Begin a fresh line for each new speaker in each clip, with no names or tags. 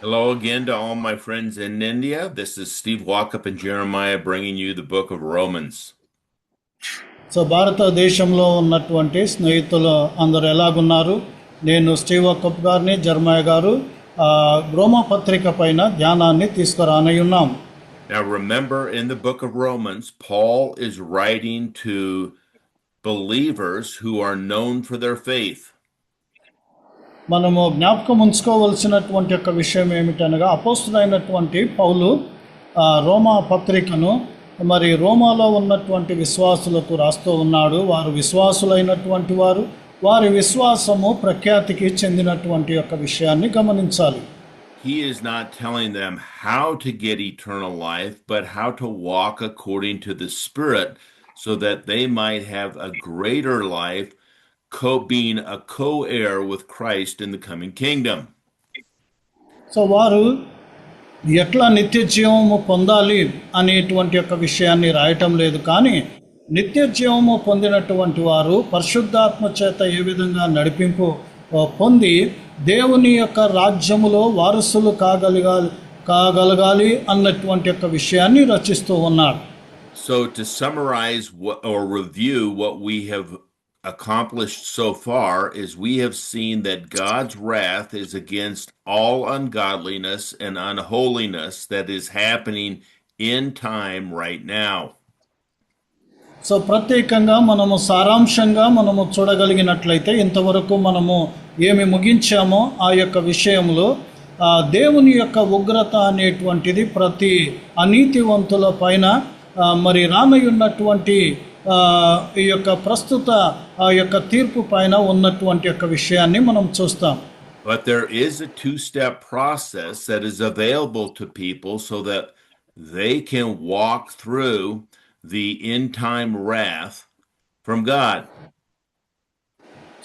Hello again to all my friends in India. This is Steve Walkup and Jeremiah bringing you the book of Romans.
So భారతదేశంలో ఉన్నటువంటి స్నేహితులు అందరూ ఎలాగున్నారు? నేను Steve cup గారిని, Jeremiah గారు రోమా పత్రిక పైన ధ్యానాన్ని తీసుకురానయ్యున్నాం.
Now, remember, in the book of Romans, Paul is writing to believers who are known for their faith.
మనము జ్ఞాపకం ఉంచుకోవలసినటువంటి ఒక విషయం ఏమిటనగా, అపోస్తులైనటువంటి పౌలు రోమా పత్రికను మరి రోమాలో ఉన్నటువంటి విశ్వాసులకు రాస్తూ ఉన్నాడు. వారు విశ్వాసులైనటువంటి వారు, వారి విశ్వాసము ప్రఖ్యాతికి చెందినటువంటి యొక్క విషయాన్ని గమనించాలి.
He is not telling them how to get eternal life, but how to walk according to the Spirit so that they might have a greater life, being a co-heir with Christ in the coming kingdom.
So వారు ఎట్లా నిత్య జీవము పొందాలి అనేటువంటి యొక్క విషయాన్ని రాయటం లేదు, కానీ నిత్య జీవము పొందినటువంటి వారు పరిశుద్ధాత్మ చేత ఏ విధంగా నడిపింపు పొంది దేవుని యొక్క రాజ్యములో వారసులు కాగలగాలి అన్నటువంటి యొక్క విషయాన్ని రచిస్తూ ఉన్నాడు.
So to summarize or review what we have accomplished so far is we have seen that God's wrath is against all ungodliness and unholiness that is happening in time right now.
So ప్రత్యేకంగా మనము సారాంశంగా మనము చూడగలిగినట్లయితే ఇంతవరకు మనము ఏమి ముగించామో ఆ యొక్క విషయంలో దేవుని యొక్క ఉగ్రత అనేటువంటిది ప్రతి అనీతివంతుల పైన మరి రానయున్నటువంటి ఈ యొక్క ప్రస్తుత ఆ యొక్క తీర్పు పైన ఉన్నటువంటి యొక్క విషయాన్ని మనం చూస్తాం.
But there is a two-step process that is available to people so that they can walk through the end time wrath from God.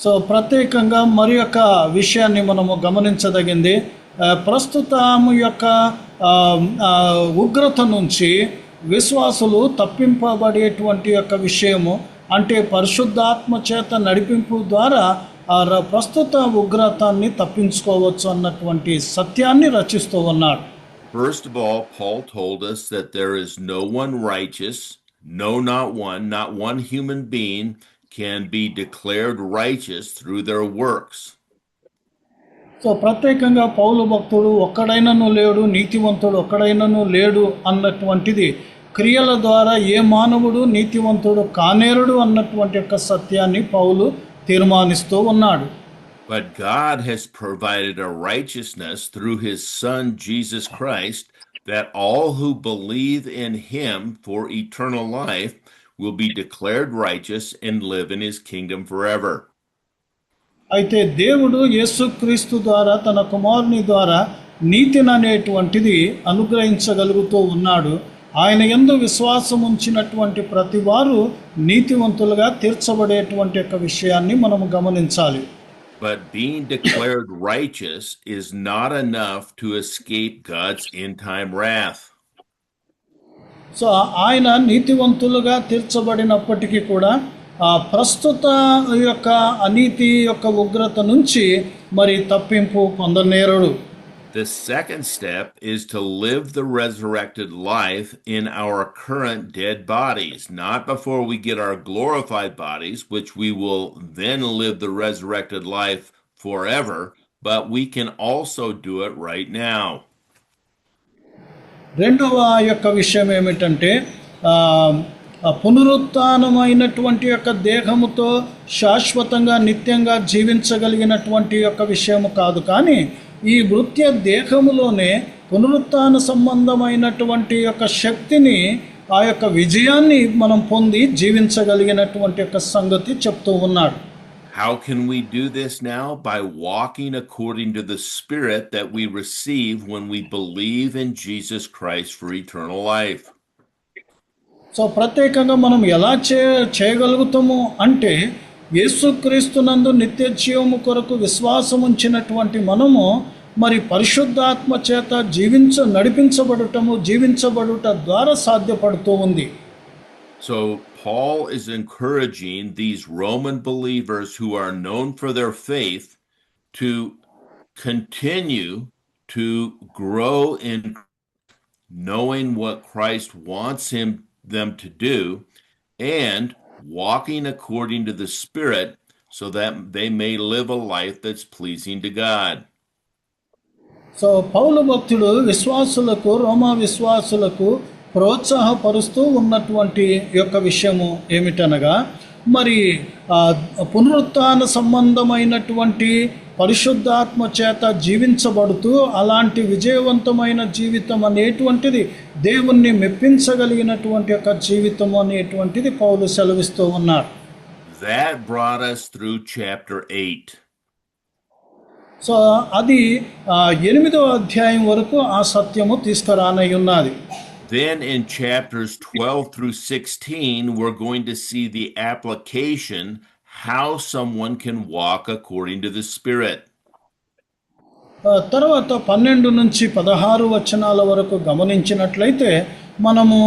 So ప్రత్యేకంగా మరి యొక్క విషయాన్ని మనము గమనించదగింది. ప్రస్తుతము యొక్క ఉగ్రత నుంచి విశ్వాసులు తప్పింపబడేటువంటి యొక్క విషయము, అంటే పరిశుద్ధాత్మ చేత నడిపింపు ద్వారా ప్రస్తుత ఉగ్రతాన్ని తప్పించుకోవచ్చు అన్నటువంటి సత్యాన్ని రచిస్తూ ఉన్నాడు.
First of all, Paul told us that there is no one righteous, no, not one human being can be declared righteous through their works.
So ప్రత్యేకంగా పౌలు భక్తుడు ఒక్కడైనను లేడు, నీతివంతుడు ఒక్కడైనను లేడు అన్నటువంటిది క్రియల ద్వారా ఏ మానవుడు నీతివంతుడు కానేరుడు అన్నటువంటి యొక్క సత్యాన్ని పౌలు తీర్మానిస్తూ ఉన్నాడు.
But God has provided a righteousness through his Son Jesus Christ that all who believe in him for eternal life will be declared righteous and live in his kingdom forever.
అయితే దేవుడు యేసుక్రీస్తు ద్వారా తన కుమారుని ద్వారా నీతిని అనేటువంటిది అనుగ్రహించగలుగుతూ ఉన్నాడు. ఆయన యందు విశ్వాసం ఉంచినటువంటి ప్రతి వారు నీతివంతులుగా తీర్చబడేటువంటి యొక్క విషయాన్ని మనము గమనించాలి.
But being declared righteous is not enough to escape God's end-time wrath.
So ఆయన నీతివంతులుగా తీర్చబడినప్పటికీ కూడా ప్రస్తుత యొక్క అనీతి యొక్క ఉగ్రత నుంచి మరి తప్పింపు పొందనేరడు.
The second step is to live the resurrected life in our current dead bodies, not before we get our glorified bodies, which we will then live the resurrected life forever, but we can also do it right now.
రెండవ యొక్క విషయం ఏమిటంటే పునరుత్థానమైనటువంటి యొక్క దేహముతో శాశ్వతంగా నిత్యంగా జీవించగలిగినటువంటి యొక్క విషయము కాదు, కానీ ఈ మృత్య దేహములోనే పునరుత్థాన సంబంధమైనటువంటి యొక్క శక్తిని, ఆ యొక్క విజయాన్ని మనం పొంది జీవించగలిగినటువంటి యొక్క సంగతి చెప్తూ ఉన్నాడు.
How can we do this now? By walking according to the Spirit that we receive when we believe in Jesus Christ for eternal life.
So ప్రత్యేకంగా మనం ఎలా చేయగలుగుతాము అంటే, యేసుక్రీస్తునందు నిత్య జీవము కొరకు విశ్వాసం ఉంచినటువంటి మనము మరి పరిశుద్ధాత్మ చేత జీవించబడుట ద్వారా సాధ్యపడుతూ ఉంది.
So Paul is encouraging these Roman believers who are known for their faith to continue to grow in knowing what Christ wants them to do and walking according to the Spirit so that they may live a life that's pleasing to God.
So పౌలు భక్తుడు విశ్వాసులకు రోమా విశ్వాసులకు ప్రోత్సాహపరుస్తూ ఉన్నటువంటి యొక్క విషయము ఏమిటనగా మరి పునరుత్థాన సంబంధమైనటువంటి పరిశుద్ధాత్మ చేత జీవించబడుతూ అలాంటి విజయవంతమైన జీవితం అనేటువంటిది దేవుణ్ణి మెప్పించగలిగినటువంటి యొక్క జీవితం అనేటువంటిది పౌలు సెలవిస్తూ ఉన్నాడు.
That brought us through chapter 8.
So అది 8వ అధ్యాయం వరకు ఆ సత్యము తీసుకురానై ఉన్నది.
Then in chapters 12 through 16, we're going to see the application, how someone can walk according to the Spirit.
తర్వాత 12 నుంచి 16 వచనాల వరకు గమనించినట్లయితే మనము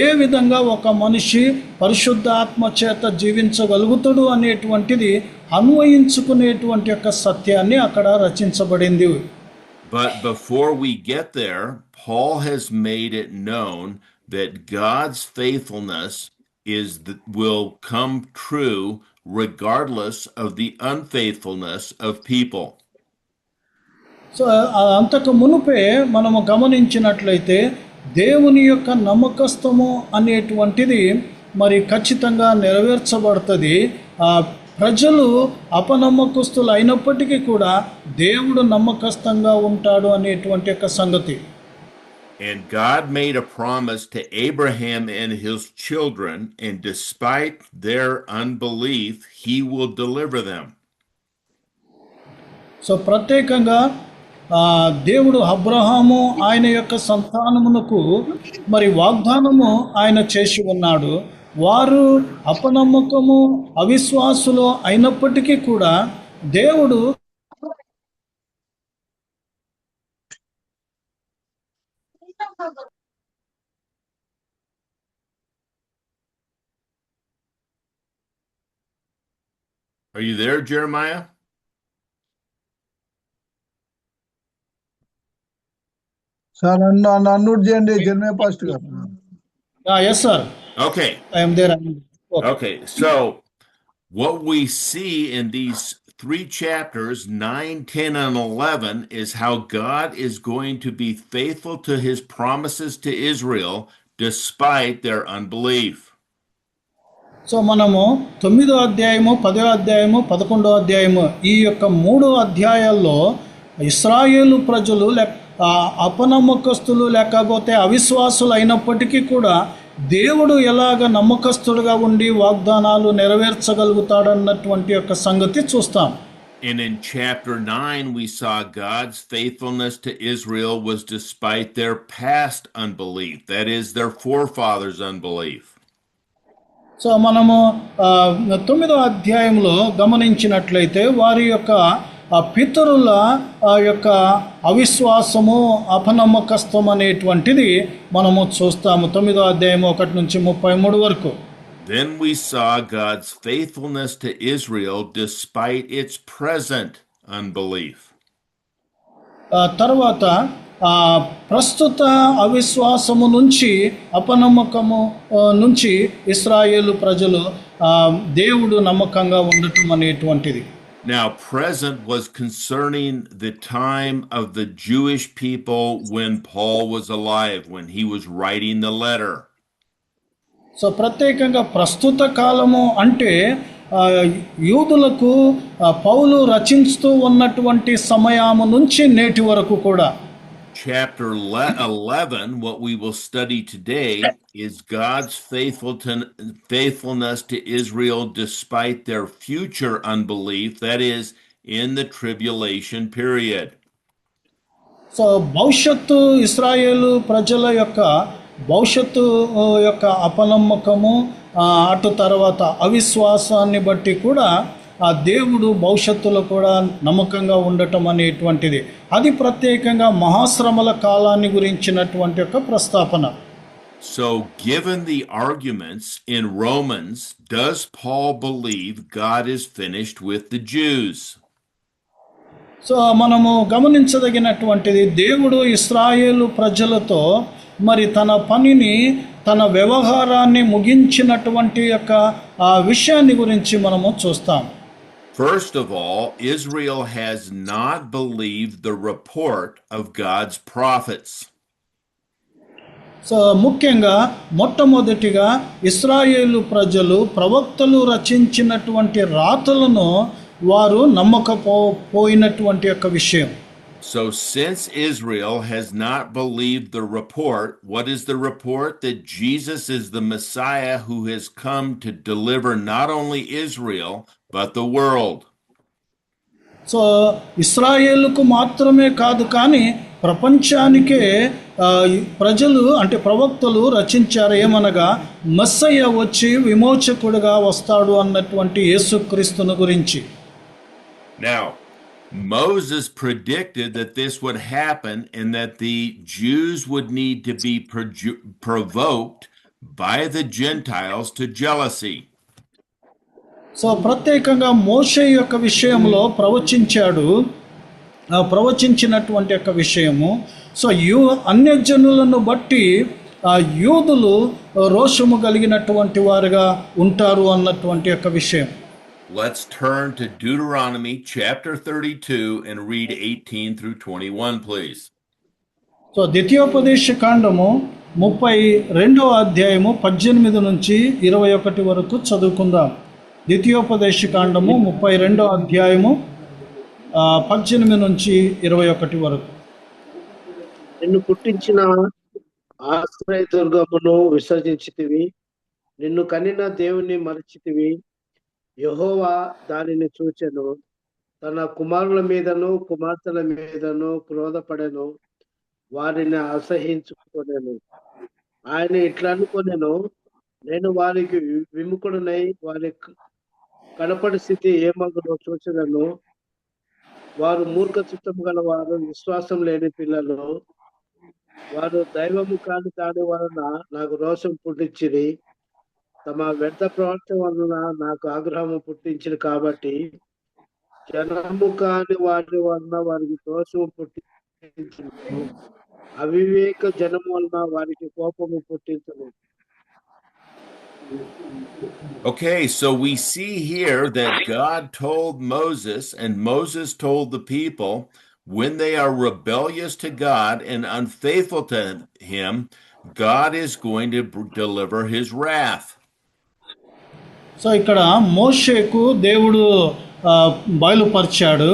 ఏ విధంగా ఒక మనిషి పరిశుద్ధాత్మ చేత జీవించగలుగుతాడు అనేటువంటిది అన్వయించుకునేటువంటి యొక్క సత్యాన్ని అక్కడ రచించబడింది.
But before we get there, Paul has made it known that God's faithfulness will come true regardless of the unfaithfulness of people.
So అంతకు మునుపే మనము గమనించినట్లయితే దేవుని యొక్క నమ్మకస్తము అనేటువంటిది మరి ఖచ్చితంగా నెరవేర్చబడుతుంది. ప్రజలు అపనమ్మకస్తులు అయినప్పటికీ కూడా దేవుడు నమ్మకస్తంగా ఉంటాడు అనేటువంటి యొక్క సంగతి.
And God made a promise to Abraham and his children, and despite their unbelief, he will deliver them.
So ప్రత్యేకంగా దేవుడు అబ్రహాము ఆయన యొక్క సంతానమునకు మరి వాగ్దానము ఆయన చేసి ఉన్నాడు. వారు అపనమ్మకము అవిశ్వాసులు అయినప్పటికీ కూడా దేవుడు
Are you there, Jeremiah?
Sir, unmute చేయండి Jeremiah pastor గారు.
Yes sir.
Okay.
I am there.
Okay. So what we see in these 3 chapters, 9, 10, and 11, is how God is going to be faithful to his promises to Israel despite their unbelief.
So మనము 9వ అధ్యాయము 10వ అధ్యాయము 11వ అధ్యాయము ఈ యొక్క 3 అధ్యాయాల్లో ఇశ్రాయేలు ప్రజలు అపనమ్మకస్తులు లేకపోతే అవిశ్వాసులు అయినప్పటికీ కూడా దేవుడు ఎలాగ నమ్మకస్తుడుగా ఉండి వాగ్దానాలు నెరవేర్చగలుగుతాడన్నటువంటి యొక్క సంగతి చూస్తాం.
And in chapter 9 we saw God's faithfulness to Israel was despite their past unbelief, that is their forefathers' unbelief.
So మనము 9వ అధ్యాయంలో గమనించినట్లయితే వారి యొక్క పితరుల యొక్క అవిశ్వాసము అపనమ్మకత్వం అనేటువంటిది మనము చూస్తాము 9వ అధ్యాయం 1 నుంచి 33 వరకు.
Then we saw God's faithfulness to Israel despite its present unbelief.
తర్వాత ప్రస్తుత అవిశ్వాసము నుంచి అపనమ్మకము నుంచి ఇశ్రాయేలు ప్రజలు దేవుడు నమ్మకంగా ఉండటం అనేటువంటిది.
Now, present was concerning the time of the Jewish people when Paul was alive, when he was writing the letter.
So ప్రత్యేకంగా ప్రస్తుత కాలము అంటే యూదులకు పౌలు రచిస్తూ ఉన్నటువంటి సమయము నుంచి నేటి వరకు కూడా.
Chapter 11, what we will study today, is God's faithfulness to Israel despite their future unbelief, that is, in the tribulation period.
So భవిష్యత్తు ఇశ్రాయేలు ప్రజల యొక్క భవిష్యత్తు యొక్క అపనమ్మకము అటు తర్వాత అవిశ్వాసాన్ని బట్టి కూడా ఆ దేవుడు భవిష్యత్తులో కూడా నమ్మకంగా ఉండటం అనేటువంటిది అది ప్రత్యేకంగా మహాశ్రమల కాలాన్ని గురించినటువంటి ఒక ప్రస్తాపన.
So given the arguments in Romans, does Paul believe God is finished with the Jews?
So మనము గమనించదగినటువంటిది, దేవుడు ఇశ్రాయేలు ప్రజలతో మరి తన పనిని, తన వ్యవహారాన్ని ముగించినటువంటి యొక్క ఆ విషయాన్ని గురించి మనము చూస్తాం.
First of all, Israel has not believed the report of God's prophets.
So ముఖ్యంగా మొట్టమొదటిగా ఇశ్రాయేలు ప్రజలు ప్రవక్తలు రచించినటువంటి రాతలను వారు నమ్మకపోయినటువంటి యొక్క విషయం.
So since Israel has not believed the report, what is the report? That Jesus is the Messiah who has come to deliver not only Israel, but the world.
So ఇశ్రాయేలుకు మాత్రమే కాదు, కానీ ప్రపంచానికే ప్రజలు అంటే ప్రవక్తలు రచించారు. ఏమనగా మెస్సయ్య వచ్చి విమోచకుడుగా వస్తాడు అన్నటువంటి యేసుక్రీస్తును గురించి.
Now, Moses predicted that this would happen and that the Jews would need to be provoked by the Gentiles to jealousy.
So ప్రత్యేకంగా మోషే యొక్క విషయంలో ప్రవచించినటువంటి యొక్క విషయము, సో అన్యజనులను బట్టి యూదులు రోషము కలిగినటువంటి వారుగా ఉంటారు అన్నటువంటి యొక్క విషయం.
Let's turn to Deuteronomy chapter 32 and read 18 through 21, please.
So ద్వితీయోపదేశ కాండము 32వ అధ్యాయము 18 నుంచి 21 వరకు చదువుకుందాం. ద్వితీయోపదేశ కాండము 32వ అధ్యాయము 18 నుంచి 21 వరకు.
నిన్ను పుట్టించిన ఆశ్రయ దుర్గమును విసర్జించితివి, నిన్ను కనిన దేవుని మరచితివి. యెహోవా దానిని చూచెను, తన కుమారుల మీదను కుమార్తెల మీదను క్రోధపడెను, వారిని అసహించుకొనెను. ఆయన ఇట్లా అనుకొనెను, నేను వారికి విముఖుడనై వారి కనపడి స్థితి ఏమగునో చూచెదను. వారు మూర్ఖ చిత్తము గల వారు, విశ్వాసం లేని పిల్లలు. వారు దైవము కాని దాని వలన నాకు రోషం పుట్టించిరి, తమ వ్యర్థ ప్రవర్తన వలన నాకు ఆగ్రహము పుట్టించిరి. కాబట్టి జనము కాని వారి వలన వారికి దోషము పుట్టించను, అవివేక జనము వలన వారికి కోపము పుట్టించను.
Okay, so we see here that God told Moses, and Moses told the people, when they are rebellious to God and unfaithful to him, God is going to deliver his wrath.
So ఇక్కడ మోషేకు దేవుడు బయలుపరిచాడు.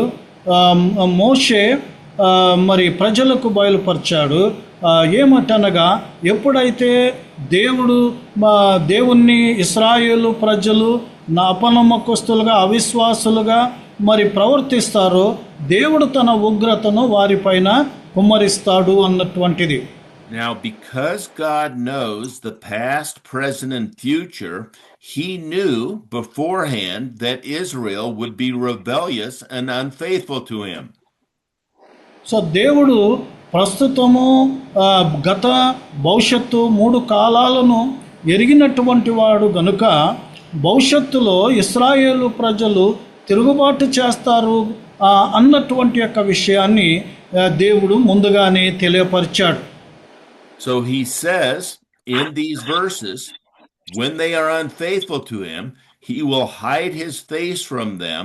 మోషే మరి ప్రజలకు బయలుపరిచాడు. ఏమటనగా, ఎప్పుడైతే దేవుణ్ణి ఇశ్రాయేలు ప్రజలు అపనమ్మకస్తులుగా, అవిశ్వాసులుగా మరి ప్రవర్తిస్తారో, దేవుడు తన ఉగ్రతను వారిపైన కుమ్మరిస్తాడు అన్నటువంటిది.
Now, because God knows the past, present, and future, he knew beforehand that Israel would be rebellious and unfaithful to him.
So దేవుడు ప్రస్తుతము, గత, భవిష్యత్తు 3 కాలాలను ఎరిగినటువంటి వాడు గనుక, భవిష్యత్తులో ఇశ్రాయేలు ప్రజలు తిరుగుబాటు చేస్తారు అన్నటువంటి యొక్క విషయాన్ని దేవుడు ముందుగానే తెలియపరిచాడు.
So he says in these verses, when they are unfaithful to him, he will hide his face from them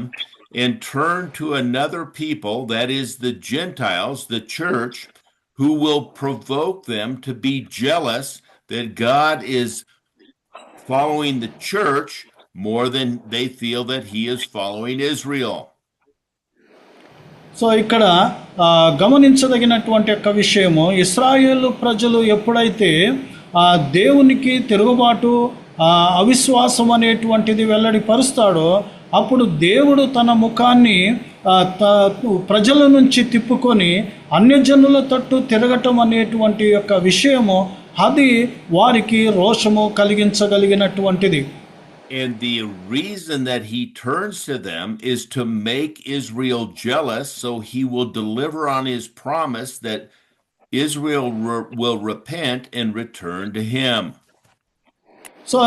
and turn to another people, that is the Gentiles, the church, who will provoke them to be jealous that God is following the church more than they feel that he is following Israel.
So ఇక్కడ గమనించదగినటువంటి యొక్క విషయము, ఇశ్రాయేలు ప్రజలు ఎప్పుడైతే దేవునికి తిరుగుబాటు, అవిశ్వాసం అనేటువంటిది వెల్లడిపరుస్తాడో, అప్పుడు దేవుడు తన ముఖాన్ని ప్రజల నుంచి తిప్పుకొని అన్యజనుల తట్టు తిరగటం అనేటువంటి యొక్క విషయము, అది వారికి రోషము కలిగించగలిగినటువంటిది.
And the reason that he turns to them is to make Israel jealous, so he will deliver on his promise that Israel will repent and return to him.
So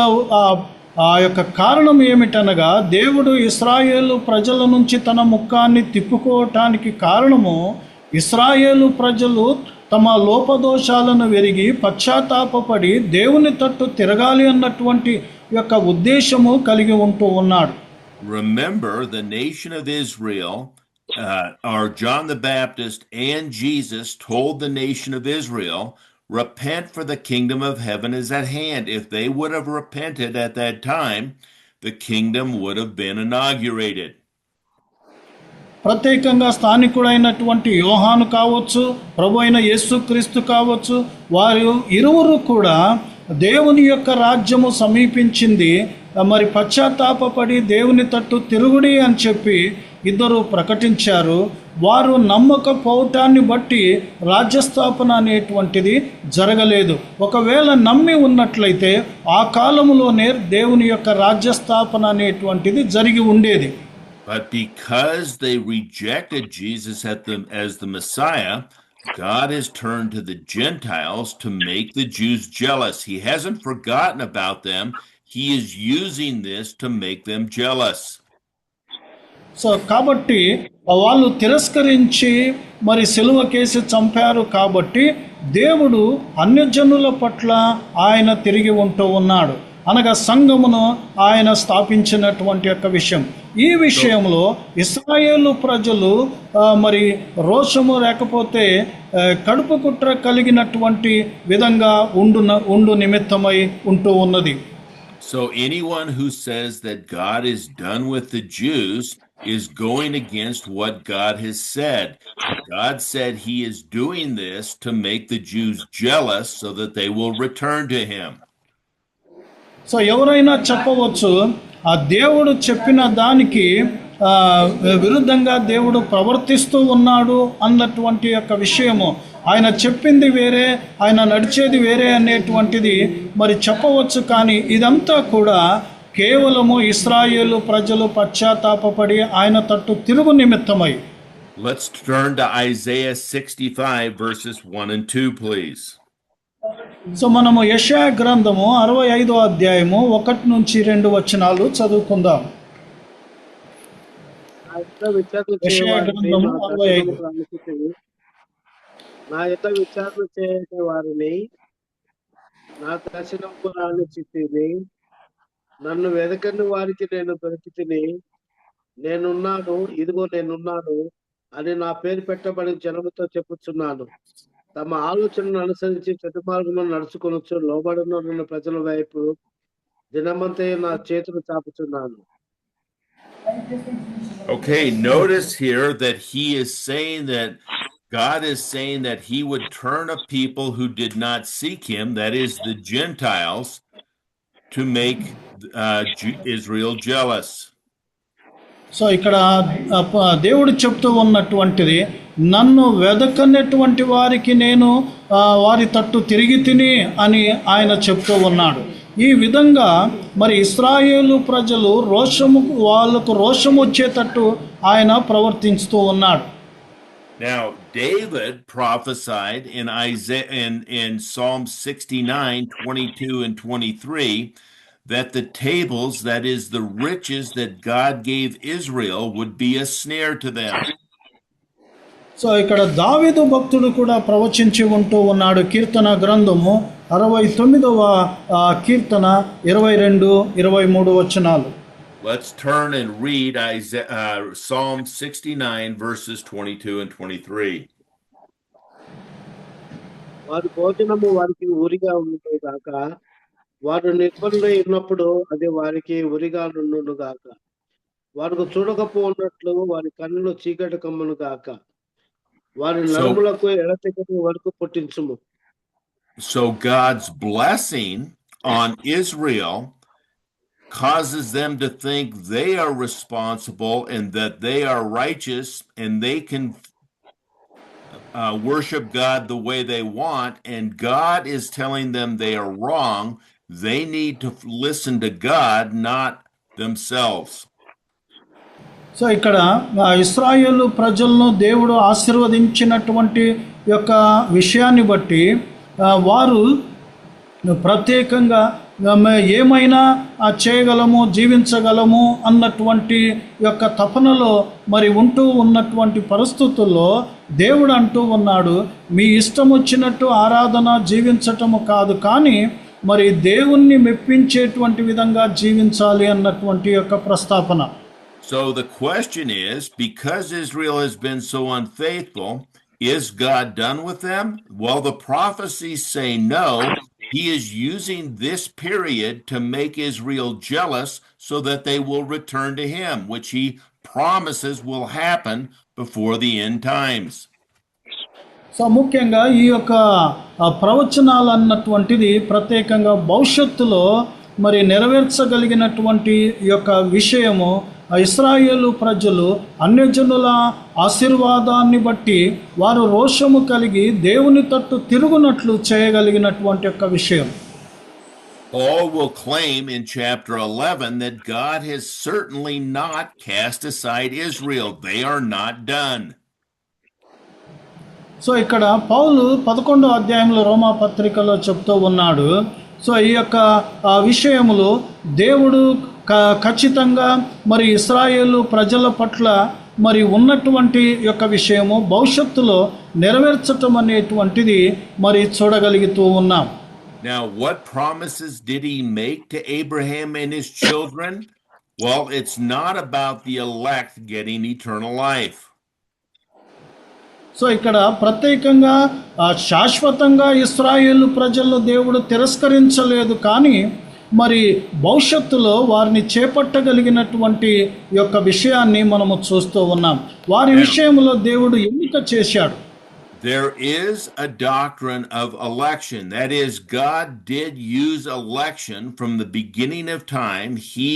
ఆ యొక్క కారణం ఏమిటనగా దేవుడు ఇశ్రాయేలు ప్రజల నుంచి తన ముఖాన్ని తిప్పుకోవటానికి కారణము ఇశ్రాయేలు ప్రజలు తమ లోపదోషాలను వెరిగి పశ్చాత్తాపపడి దేవుని తట్టు తిరగాలి అన్నటువంటి యొక్క ఉద్దేశము కలిగి ఉంటూ ఉన్నాడు.
Remember, the nation of Israel, or John the Baptist and Jesus told the nation of Israel, repent, for the kingdom of heaven is at hand. If they would have repented at that time, the kingdom would have been inaugurated.
ప్రత్యేకంగా స్థానికుడైనటువంటి యోహాను కావచ్చు, ప్రభు అయిన యేసుక్రీస్తు కావచ్చు, వారు ఇరువురు కూడా దేవుని యొక్క రాజ్యము సమీపించింది, మరి పశ్చాత్తాపపడి దేవుని తట్టు తిరుగుడి అని చెప్పి ఇద్దరు ప్రకటించారు. వారు నమ్మకపోవటాన్ని బట్టి రాజ్యస్థాపన అనేటువంటిది జరగలేదు. ఒకవేళ నమ్మి ఉన్నట్లయితే ఆ కాలంలోనే దేవుని యొక్క రాజ్యస్థాపన అనేటువంటిది జరిగి ఉండేది.
But because they rejected Jesus as the Messiah, God has turned to the Gentiles to make the Jews jealous. He hasn't forgotten about them. He is using this to make them jealous.
So కాబట్టి వాళ్ళు తిరస్కరించి మరి సిలువ కేసి చంపారు కాబట్టి దేవుడు అన్యజనుల పట్ల ఆయన తిరిగి ఉంటూ ఉన్నాడు, అనగా సంఘమును ఆయన స్థాపించినటువంటి యొక్క విషయం. ఈ విషయంలో ఇశ్రాయేలు ప్రజలు మరి రోషము లేకపోతే కడుపు కుట్ర కలిగినటువంటి విధంగా ఉండు నిమిత్తమై ఉంటూ ఉన్నది.
So anyone who says that God is done with the Jews is going against what God has said. God said he is doing this to make the Jews jealous so that they will return to him.
So ఎవరైనా చెప్పవచ్చు ఆ దేవుడు చెప్పిన దానికి విరుద్ధంగా దేవుడు ప్రవర్తిస్తూ ఉన్నాడు అన్నటువంటి యొక్క విషయము, ఆయన చెప్పింది వేరే, ఆయన నడిచేది వేరే అనేటువంటిది మరి చెప్పవచ్చు. కానీ ఇదంతా కూడా కేవలము ఇశ్రాయేలు ప్రజలు పశ్చాత్తాపపడి ఆయన తట్టు తిరుగు నిమిత్తమై.
Let's turn to Isaiah 65 verses 1 and 2, please.
So మనము యెషయా గ్రంథము 65వ అధ్యాయము 1 నుంచి 2 వచనాలు చదువుకుందాం. యెషయా గ్రంథము 65.
నా యొక్క విచారణ చేసే వారిని నా దర్శనము రానిచ్చితిని, నన్ను వెదకని వారికి నేను దొరికితిని. నేనున్నాను, ఇదిగో నేనున్నాను అని నా పేరు పెట్టబడి జనముతో చెప్పుచున్నాను. తమ ఆలోచనను అనుసరించి చెడు మార్గంలో నడుచుకొనొచ్చు లోబడిన ప్రజల వైపు దినమంతే నా చేతులు చాపుచున్నాను.
Okay, notice here that he is saying that God is saying that he would turn a people who did not seek him, that is the Gentiles, to make Israel jealous.
So ఇక్కడ దేవుడు చెప్తూ ఉన్నటువంటిది, నన్ను వెదకనటువంటి వారికి నేను వారి తట్టు తిరిగి తిని అని ఆయన చెప్తూ ఉన్నాడు. ఈ విధంగా మరి ఇశ్రాయేలు ప్రజలు వాళ్ళకు రోషం వచ్చేటట్టు ఆయన ప్రవర్తిస్తూ ఉన్నాడు.
Now, David prophesied in Psalm 69, 22 and 23, that the tables, that is the riches that God gave Israel, would be a snare to them.
So ఇక్కడ దావీదు భక్తుడు కూడా ప్రవచించి ఉంటూ ఉన్నాడు. కీర్తన గ్రంథము 69వ కీర్తన 22, 23 వచనాలు.
Let's turn and read Psalm 69 verses 22 and 23.
వారి భోజనము వారికి ఊరిగా ఉండు గాక, వారు నిర్మలులై ఉన్నప్పుడు అది వారికి ఉరిగా నుండును గాక. వారికి చూడకపోన్నట్లు వారి కన్నులు చీకటి కమ్మును గాక. వారి నడుములకు ఎడతెగని వరకు పుట్టించుము.
So God's blessing on Israel causes them to think they are responsible and that they are righteous and they can worship God the way they want, and God is telling them they are wrong. They need to listen to God, not themselves.
So ఇక్కడ ఇశ్రాయేలు ప్రజలను దేవుడు ఆశీర్వదించినటువంటి యొక్క విషయాన్ని బట్టి వారు ప్రత్యేకంగా ఏమైనా చేయగలము, జీవించగలము అన్నటువంటి యొక్క తపనలో మరి ఉంటూ ఉన్నటువంటి పరిస్థితుల్లో దేవుడు అంటూ ఉన్నాడు, మీ ఇష్టం వచ్చినట్టు ఆరాధన జీవించటము కాదు, కానీ మరి దేవుణ్ణి మెప్పించేటువంటి విధంగా జీవించాలి అన్నటువంటి యొక్క ప్రస్తాపన.
So the question is, because Israel has been so unfaithful, is God done with them? Well, the prophecies say no. He is using this period to make Israel jealous so that they will return to him, which he promises will happen before the end times.
So ముఖ్యంగా ఈ యొక్క ప్రవచనాలు అన్నటువంటిది ప్రత్యేకంగా భవిష్యత్తులో మరి నెరవేర్చగలిగినటువంటి యొక్క విషయము, ఇశ్రాయేలు ప్రజలు అన్యజనుల ఆశీర్వాదాన్ని బట్టి వారు రోషము కలిగి దేవుని తట్టు తిరుగునట్లు చేయగలిగినటువంటి యొక్క విషయం.
Paul will claim in chapter 11 that God has certainly not cast aside Israel. They are not done.
So ఇక్కడ పౌలు 11వ అధ్యాయంలో రోమా పత్రికలో చెప్తూ ఉన్నాడు, సో ఈ యొక్క విషయములు దేవుడు ఖచ్చితంగా మరి ఇశ్రాయేలు ప్రజల పట్ల మరి ఉన్నటువంటి యొక్క విషయము భవిష్యత్తులో నెరవేర్చటం అనేటువంటిది మరి చూడగలుగుతూ ఉన్నాం.
Now, what promises did he make to Abraham and his children? Well, it's not about the elect getting eternal life.
So ఇక్కడ ప్రత్యేకంగా శాశ్వతంగా ఇశ్రాయేలు ప్రజలను దేవుడు తిరస్కరించలేదు, కానీ మరి భవిష్యత్తులో వారిని చేపట్టగలిగినటువంటి యొక్క విషయాన్ని మనము చూస్తూ ఉన్నాం. వారి విషయంలో దేవుడు ఎన్నిక చేశాడు.
There is a doctrine of election. That is, God did use election from the beginning of time. He,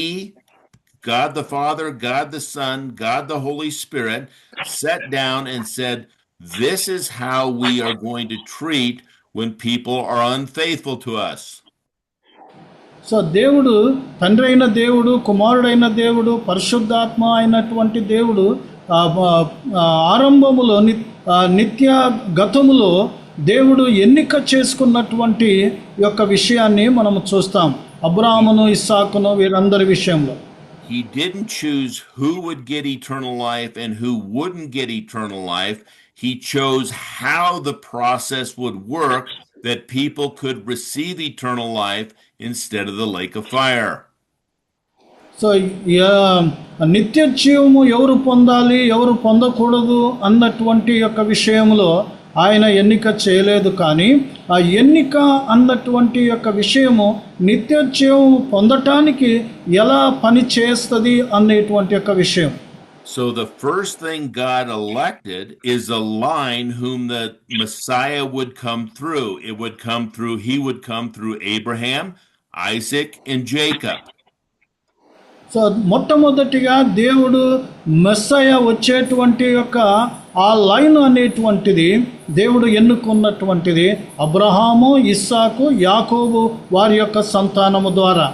God the Father, God the Son, God the Holy Spirit, sat down and said, this is how we are going to treat when people are unfaithful to us.
So దేవుడు, తండ్రి అయిన దేవుడు, కుమారుడైన దేవుడు, పరిశుద్ధాత్మ అయినటువంటి దేవుడు ఆరంభములో నిత్య గతములో దేవుడు ఎన్నిక చేసుకున్నటువంటి యొక్క విషయాన్ని మనము చూస్తాం. అబ్రాహామును, ఇస్సాకును వీరందరి విషయంలో
He didn't choose who would get eternal life and who wouldn't get eternal life. He chose how the process would work that people could receive eternal life instead of the lake of fire.
So నిత్య జీవము ఎవరు పొందాలి, ఎవరు పొందకూడదు అన్నటువంటి యొక్క విషయంలో ఆయన ఎన్నిక చేయలేదు, కానీ ఆ ఎన్నిక అన్నటువంటి యొక్క విషయము నిత్య జీవము పొందటానికి ఎలా పని చేస్తుంది అనేటువంటి యొక్క విషయం.
So the first thing God elected is a line whom the Messiah would come through. It would come through, he would come through Abraham, Isaac, and Jacob.
So మొట్టమొదటిగా దేవుడు మెస్సయ వచ్చేటువంటి యొక్క ఆ లైన్ అనేటువంటిది దేవుడు ఎన్నుకున్నటువంటిది అబ్రహాము, ఇస్సాకు, యాకోబు వారి యొక్క సంతానము ద్వారా.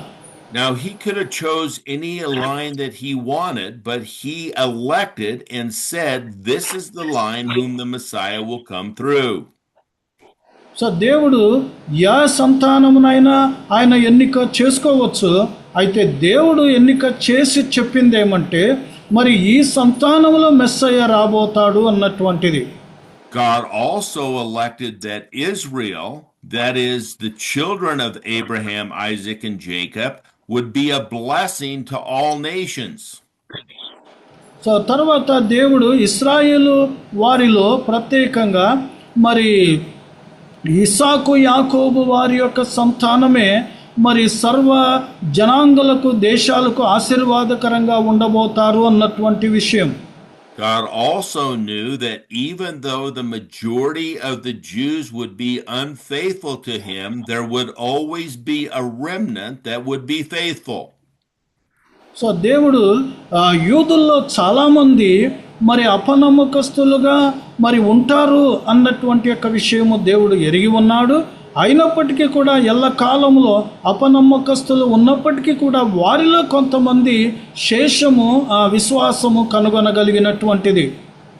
Now, he could have chose any line that he wanted, but he elected and said, this is the line whom the Messiah will come through.
So దేవుడు యా సంతానమునైనా ఆయన ఎన్నిక చేసుకోవచ్చు. అయితే దేవుడు ఎన్నిక చేసి చెప్పింది ఏమంటే, మరి ఈ సంతానములో మెస్సయ్య రాబోతాడు అన్నటువంటిది.
God also elected that Israel, that is the children of Abraham, Isaac, and Jacob, would be a blessing to all nations.
So తర్వాత దేవుడు ఇశ్రాయేలు వారిలో ప్రత్యేకంగా మరి ఇస్సాకు, యాకోబు వారి యొక్క సంతానమే మరి సర్వ జనాంగులకు, దేశాలకు ఆశీర్వాదకరంగా ఉండబోతారు అన్నటువంటి విషయం.
God also knew that even though the majority of the Jews would be unfaithful to him, there would always be a remnant that would be faithful.
So దేవుడు యూదుల్లో చాలామంది మరి అపనమ్మకస్తులుగా మరి ఉంటారు అన్నటువంటి యొక్క విషయము దేవుడు ఎరిగి ఉన్నాడు. అయినప్పటికీ కూడా ఎల్లకాలంలో అపనమ్మకస్తులు ఉన్నప్పటికీ కూడా వారిలో కొంతమంది శేషము విశ్వాసము కనుగొనగలిగినటువంటిది.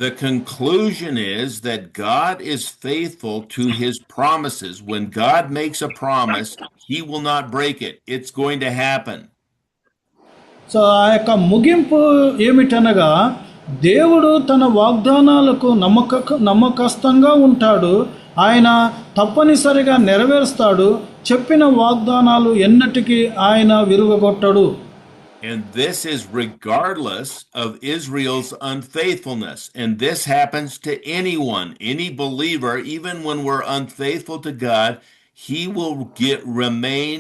The conclusion is that God is faithful to his promises. When God makes a promise, he will not break it. It's going to happen.
So ఆ యొక్క ముగింపు ఏమిటనగా దేవుడు తన వాగ్దానాలకు నమ్మకస్తుగా ఉంటాడు. ఆయన తప్పనిసరిగా నెరవేరుస్తాడు. చెప్పిన వాగ్దానాలు ఎన్నటికీ ఆయన విరుగగొట్టడు.
And this is regardless of Israel's unfaithfulness. And this happens to anyone, any believer. Even when we're unfaithful to God, he will remain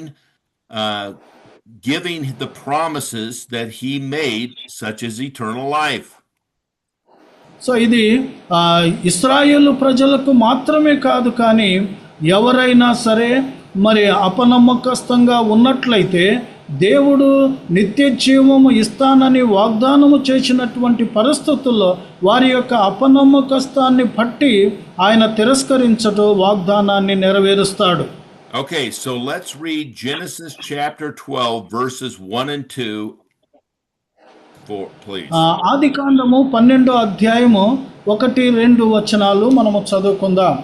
giving the promises that he made, such as eternal life.
So ఇది ఇశ్రాయేలు ప్రజలకు మాత్రమే కాదు, కానీ ఎవరైనా సరే మరి అపనమ్మకస్తంగా ఉన్నట్లయితే దేవుడు నిత్య జీవము ఇస్తానని వాగ్దానము చేసినటువంటి పరిస్థితుల్లో వారి యొక్క అపనమ్మకస్తాన్ని బట్టి ఆయన తిరస్కరించటం వాగ్దానాన్ని నెరవేరుస్తాడు.
Okay, so let's read Genesis chapter 12 verses 1 and 2 please.
ఆదికాండము 12వ అధ్యాయము 1-2 వచనాలు మనము చదువుకుందాం.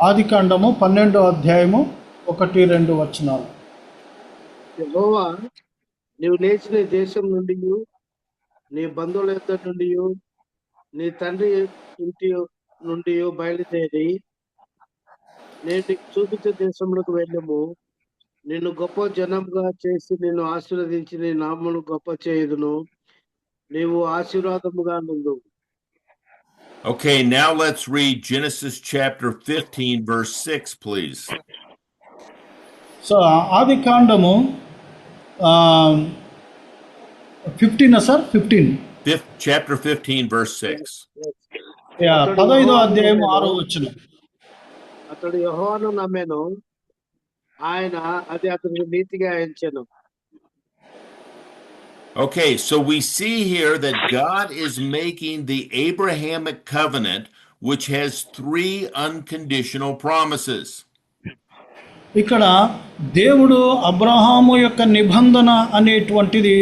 ఆదికాండము 12వ అధ్యాయము 1-2 వచనాలు.
యెహోవా నీవు లేచిన దేశం నుండి, నీ బంధువుల యొద్ద నుండి, నీ తండ్రి ఇంటి నుండి బయలుదేరి నేను నీకు చూపించే దేశంలోకి వెళ్ళము. నిన్ను గొప్ప జనంగా చేసి నిన్ను ఆశీర్వదించి నీ నామమును గొప్ప చేయుదును. నీవు ఆశీర్వాదముగా నుండు.
Okay, now let's read Genesis chapter 15 verse 6 please.
So ఆదికాండము 15 సార్ 15
chapter 15 verse 6.
15వ అధ్యాయం 6వ వచనం.
అతడు యెహోవాను నమ్మెను, ఆయన అది అతనికి నీతిగా ఎంచెను.
Okay, so we see here that God is making the Abrahamic covenant, which has 3 unconditional promises.
ఇక్కడ దేవుడు అబ్రహాము యొక్క నిబంధన అనేటువంటిది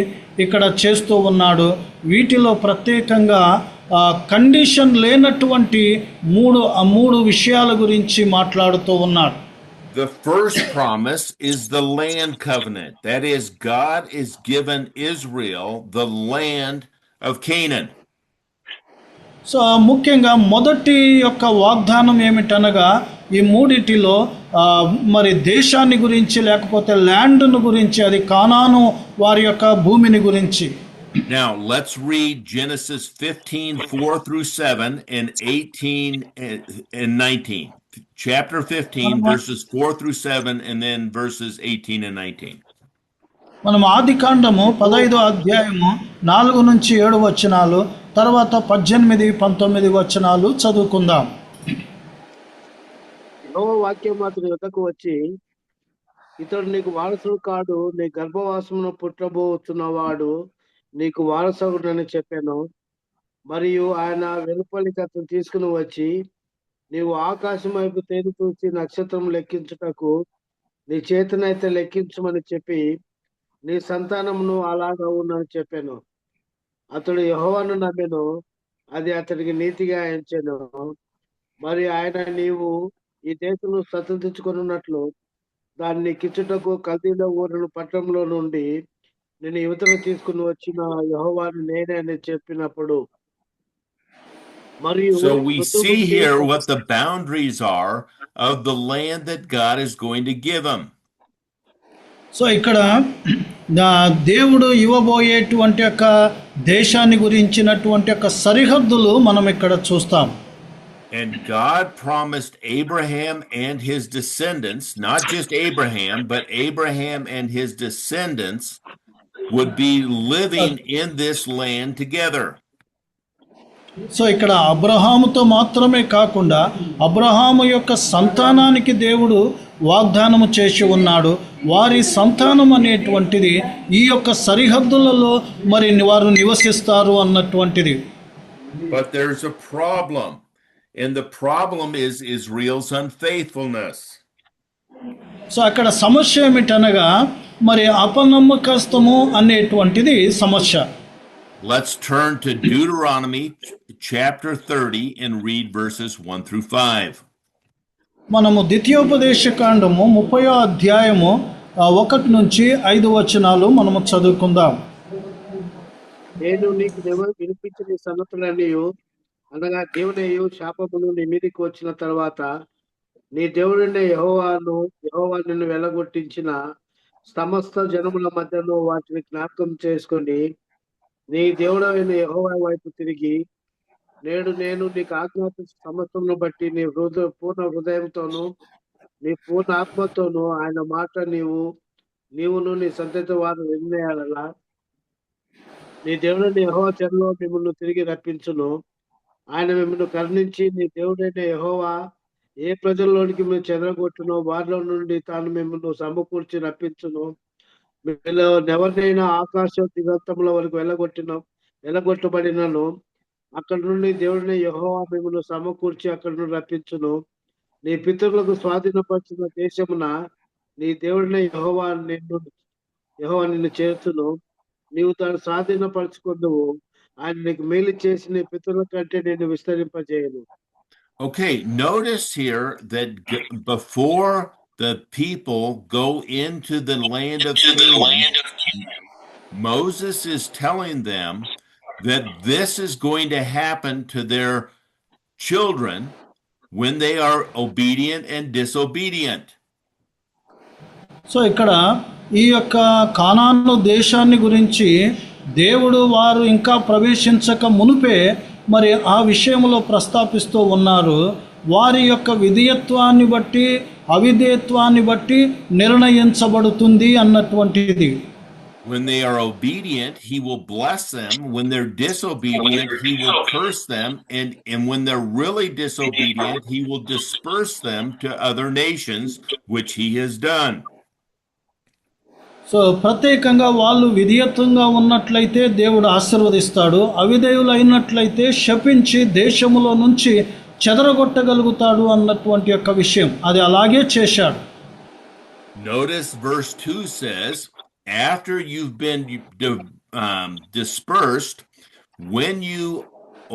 ఇక్కడ చేస్తూ ఉన్నాడు. వీటిలో ప్రత్యేకంగా కండిషన్ లేనటువంటి మూడు విషయాల గురించి మాట్లాడుతూ ఉన్నాడు.
The first promise is the land covenant. That is, God is given Israel the land of Canaan.
So ముఖ్యంగా మొదటి యొక్క వాగ్దానం ఏమిటనగా ఈ మూడిటిలో మరి దేశాన్ని గురించి లేకపోతే ల్యాండ్ను గురించి, అది కానాను వారి యొక్క భూమిని గురించి.
Now let's read Genesis 15:4-7 and 18 and 19. Chapter 15 verses 4-7 and then verses 18 and 19.
మనం ఆదికాండము 15వ అధ్యాయము 4-7 వచనాలు, తర్వాత 18-19 వచనాలు చదువుకుందాం.
యెహోవా వాక్యం అతని యొద్దకు వచ్చి, ఇతడు నీకు వారసుడు కాడు, నీ గర్భవాసమును పుట్టబోతున్నవాడు నీకు వారసగుడని చెప్పాను. మరియు ఆయన వెలుపలికి అతను తీసుకుని వచ్చి, నీవు ఆకాశం వైపు తేరి చూసి నక్షత్రం లెక్కించుటకు నీ చేతనైతే లెక్కించమని చెప్పి నీ సంతానమును అలాగా ఉన్నని చెప్పాను. అతడు యెహోవాను నమ్మెను, అది అతనికి నీతిగా ఎంచెను. మరి ఆయన నీవు ఈ దేశంలో స్వతంత్రించుకొనున్నట్లు దాన్ని కిచ్చుటకు కల్దీల ఊరును పట్టణంలో నుండి నేను యువతను తీసుకుని వచ్చిన యెహోవాను నేనే అని చెప్పినప్పుడు.
So we see here what the boundaries are of the land that God is going to give him.
So ఇక్కడ దేవుడు ఇవ్వబోయేటువంటి యొక్క దేశాన్ని గురించినటువంటి యొక్క సరిహద్దులు మనం ఇక్కడ చూస్తాం.
And God promised Abraham and his descendants, not just Abraham, but Abraham and his descendants would be living in this land together.
So ఇక్కడ అబ్రహాముతో మాత్రమే కాకుండా అబ్రహాము యొక్క సంతానానికి దేవుడు వాగ్దానము చేసి ఉన్నాడు. వారి సంతానం అనేటువంటిది ఈ యొక్క సరిహద్దులలో మరి వారు నివసిస్తారు అన్నటువంటిది.
But there's a problem, and the problem is Israel's unfaithfulness.
So అక్కడ సమస్య ఏమిటనగా మరి అపనమ్మకస్తము అనేటువంటిది సమస్య.
Let's turn to Deuteronomy chapter 30 and read verses 1 through 5.
మనము ద్వితీయోపదేశ కాండము 30వ అధ్యాయము 1 నుంచి 5 వచనాలు మనము చదువుకుందాం.
నేను నీకు వినిపించిన సంగతులన్నీ అనగా దేవుడయ్యు శాపమును నీ మీదికి వచ్చిన తర్వాత నీ దేవుడిని యెహోవా నిన్ను వెళ్ళగొట్టించిన సమస్త జనముల మధ్యలో వాటిని జ్ఞాపకం చేసుకొని నీ దేవుడైన యెహోవా వైపు తిరిగి నేను నీకు ఆజ్ఞాపించిన సమస్తమును బట్టి నీ పూర్ణ హృదయంతోను నీ పూర్ణ ఆత్మతోను ఆయన మాట నీవును నీ సంతతి వారు వినేయాలలా నీ దేవుడైన యెహోవా చెరలో మిమ్మల్ని తిరిగి రప్పించును. ఆయన మిమ్మల్ని కరుణించి నీ దేవుడైన యెహోవా ఏ ప్రజల్లోనికి మీరు చెదరగొట్టునో వారిలో నుండి తాను మిమ్మల్ని సమకూర్చి రప్పించును. మీలో ఎవరినైనా ఆకాశ దిగంతముల వరకు వెళ్ళగొట్టబడినను అక్కడి నుండి దేవుడిని యెహోవా మిమ్మల్ని సమకూర్చి అక్కడి నుండి రప్పించును. నీ పితరులకు స్వాధీనపరిచిన దేశమున నీ దేవుడిని యెహోవా నిన్ను చేర్చును. నీవు దాన్ని స్వాధీనపరచుకుందువు. ఆయన నీకు మేలు చేసి నీ పితరుల కంటే నిన్ను విస్తరింపజేయను.
Okay, notice here that before the people go into the land of Canaan, Moses is telling them that this is going to happen to their children when they are obedient and disobedient.
So ఇక్కడ ఈ యొక్క కానాను దేశాన్ని గురించి దేవుడు వారు ఇంకా ప్రవేశించక మునుపే మరి ఆ విషయంలో ప్రస్తాపిస్తూ ఉన్నారు. వారి యొక్క విధేయత్వాన్ని బట్టి అవిధేయత్వాన్ని బట్టి నిర్ణయించబడుతుంది అన్నటువంటిది.
When they are obedient, he will bless them. When they're disobedient, he will curse them. And when they're really disobedient, he will disperse them to other nations, which he has done.
So ప్రత్యేకంగా వాళ్ళు విధేయత్వంగా ఉన్నట్లయితే దేవుడు ఆశీర్వదిస్తాడు, అవిధేయులు అయినట్లయితే శపించి దేశములో నుంచి చెదరగొట్టగలుగుతాడు అన్నటువంటి యొక్క విషయం అది అలాగే చేశాడు.
Notice verse 2 says, after you've been dispersed, when you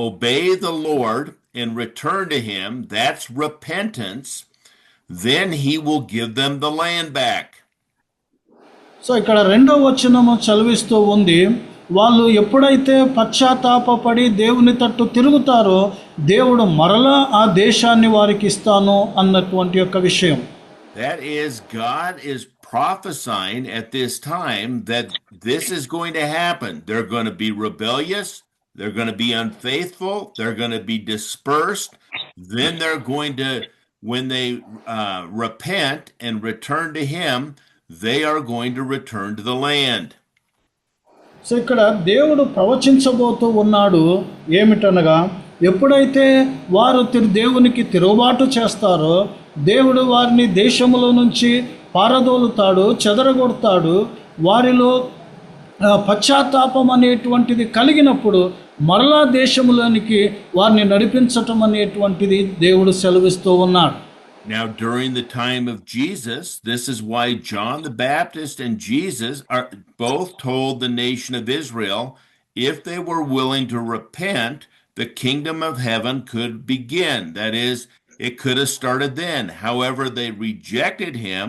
obey the Lord and return to him, that's repentance, then he will give them the land back.
So ఇక్కడ 2వ వచనము చదివిస్తూ ఉంది, వాళ్ళు ఎప్పుడైతే పశ్చాత్తాపపడి దేవుని తట్టు తిరుగుతారో దేవుడు మరలా ఆ దేశాన్ని వారికి ఇస్తాను అన్నటువంటి యొక్క విషయం.
That is, God is prophesying at this time that this is going to happen. They're going to be rebellious, they're going to be unfaithful, they're going to be dispersed. Then they're going to, when they repent and return to him, they are going to return to the land.
So ఇక్కడ దేవుడు ప్రవచించబోతూ ఉన్నాడు ఏమిటనగా, ఎప్పుడైతే వారు దేవునికి తిరుగుబాటు చేస్తారో దేవుడు వారిని దేశములో నుంచి పారదోలుతాడు, చెదరగొడతాడు. వారిలో పశ్చాత్తాపం అనేటువంటిది కలిగినప్పుడు మరలా దేశములోనికి వారిని నడిపించటం అనేటువంటిది దేవుడు సెలవిస్తూ ఉన్నాడు.
Now, during the time of Jesus, this is why John the Baptist and Jesus are both told the nation of Israel, if they were willing to repent, the kingdom of heaven could begin. That is, it could have started then. However, they rejected him,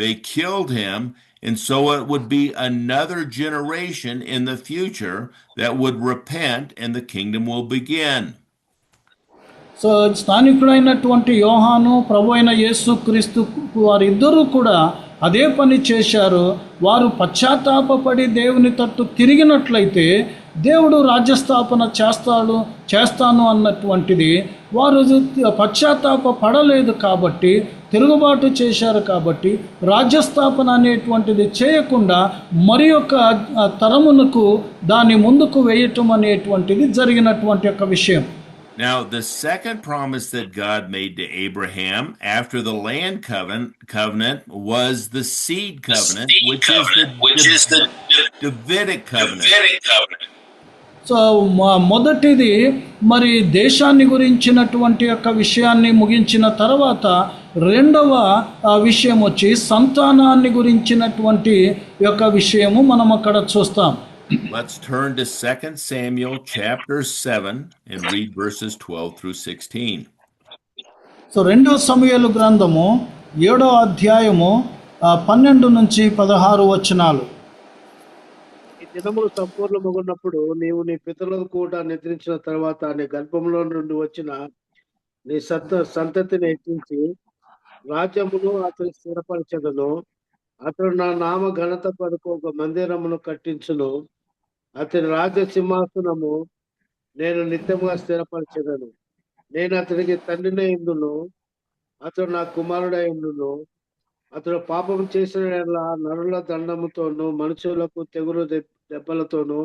they killed him, and so it would be another generation in the future that would repent and the kingdom will begin.
So స్థానికుడైనటువంటి యోహాను, ప్రభు అయిన యేసుక్రీస్తు వారిద్దరూ కూడా అదే పని చేశారు. వారు పశ్చాత్తాపపడి దేవుని తట్టు తిరిగినట్లయితే దేవుడు రాజ్యస్థాపన చేస్తాను అన్నటువంటిది. వారు పశ్చాత్తాప పడలేదు కాబట్టి, తిరుగుబాటు చేశారు కాబట్టి రాజ్యస్థాపన అనేటువంటిది చేయకుండా మరి యొక్క తరమునకు దాన్ని ముందుకు వేయటం అనేటువంటిది జరిగినటువంటి యొక్క విషయం.
Now, the second promise that God made to Abraham after the land covenant was the seed covenant, which is the Davidic covenant.
So మొదటిది మరి దేశాన్ని గురించినటువంటి యొక్క విషయాన్ని ముగించిన తర్వాత రెండవ విషయం వచ్చి సంతానాన్ని గురించినటువంటి యొక్క విషయము మనం అక్కడ చూస్తాం.
Let's turn to 2 Samuel chapter 7 and read verses 12 through 16.
So 2 సమూయేలు గ్రంథము 7వ అధ్యాయము 12 నుంచి 16 వచనాలు.
ఈ దినములు సంపూర్ణమగున్నప్పుడు నీవు నీ పితరులకు కూడా నిద్రించిన తర్వాత నీ గర్భంలో నుండి వచ్చిన నీ సంతతిని హెచ్చించి రాజ్యమును అతని స్థిరపరచదను. అతడు నా నామ ఘనత కొరకు ఒక మందిరమును కట్టించును. అతని రాజ్య సింహాసనము నేను నిత్యముగా స్థిరపరచదను. నేను అతనికి తండ్రినే ఇందును, అతడు నా కుమారుడై ఇందును. అతడు పాపం చేసిన నరుల దండముతోనూ మనుషులకు తెగులు దెబ్బలతోనూ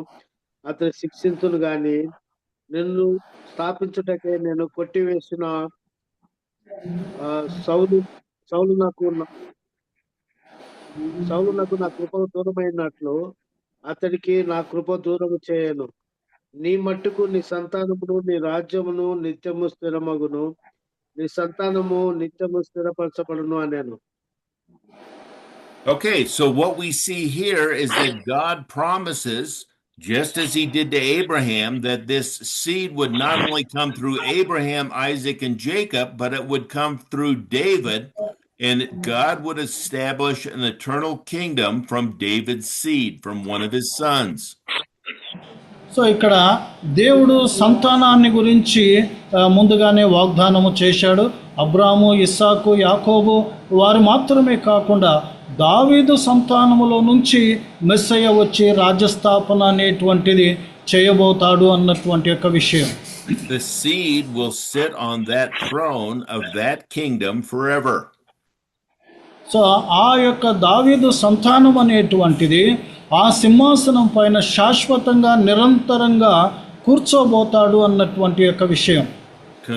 అతను శిక్షించును గాని నిన్ను స్థాపించుటకే నేను కొట్టివేసిన సౌలు నాకు నా కృప దూరమైనట్లు అతడికి నా కృప దూరము చేయను. నీ మట్టుకు నీ సంతానమును నీ రాజ్యమును నిత్యము స్థిరమగును. నీ సంతానము నిత్యము స్థిరపరచబడును అనేను.
Okay, so what we see here is that God promises, just as he did to Abraham, that this seed would not only come through Abraham, Isaac, and Jacob, but it would come through David, and God would establish an eternal kingdom from David's seed, from one of his sons.
So ఇక్కడ దేవుడు సంతానాన్ని గురించి ముందుగానే వాగ్దానము చేశాడు. అబ్రాము, ఇస్సాకు, యాకోబు వారు మాత్రమే కాకుండా దావీదు సంతానములో నుంచి మెస్సయ్య వచ్చి రాజ్యస్థాపన అనేటువంటిది చేయబోతాడు అన్నటువంటి యొక్క విషయం.
The seed will sit on that throne of that kingdom forever.
So ఆ యొక్క దావీదు సంతానం అనేటువంటిది ఆ సింహాసనం పైన శాశ్వతంగా నిరంతరంగా కూర్చోబోతాడు అన్నటువంటి యొక్క విషయం.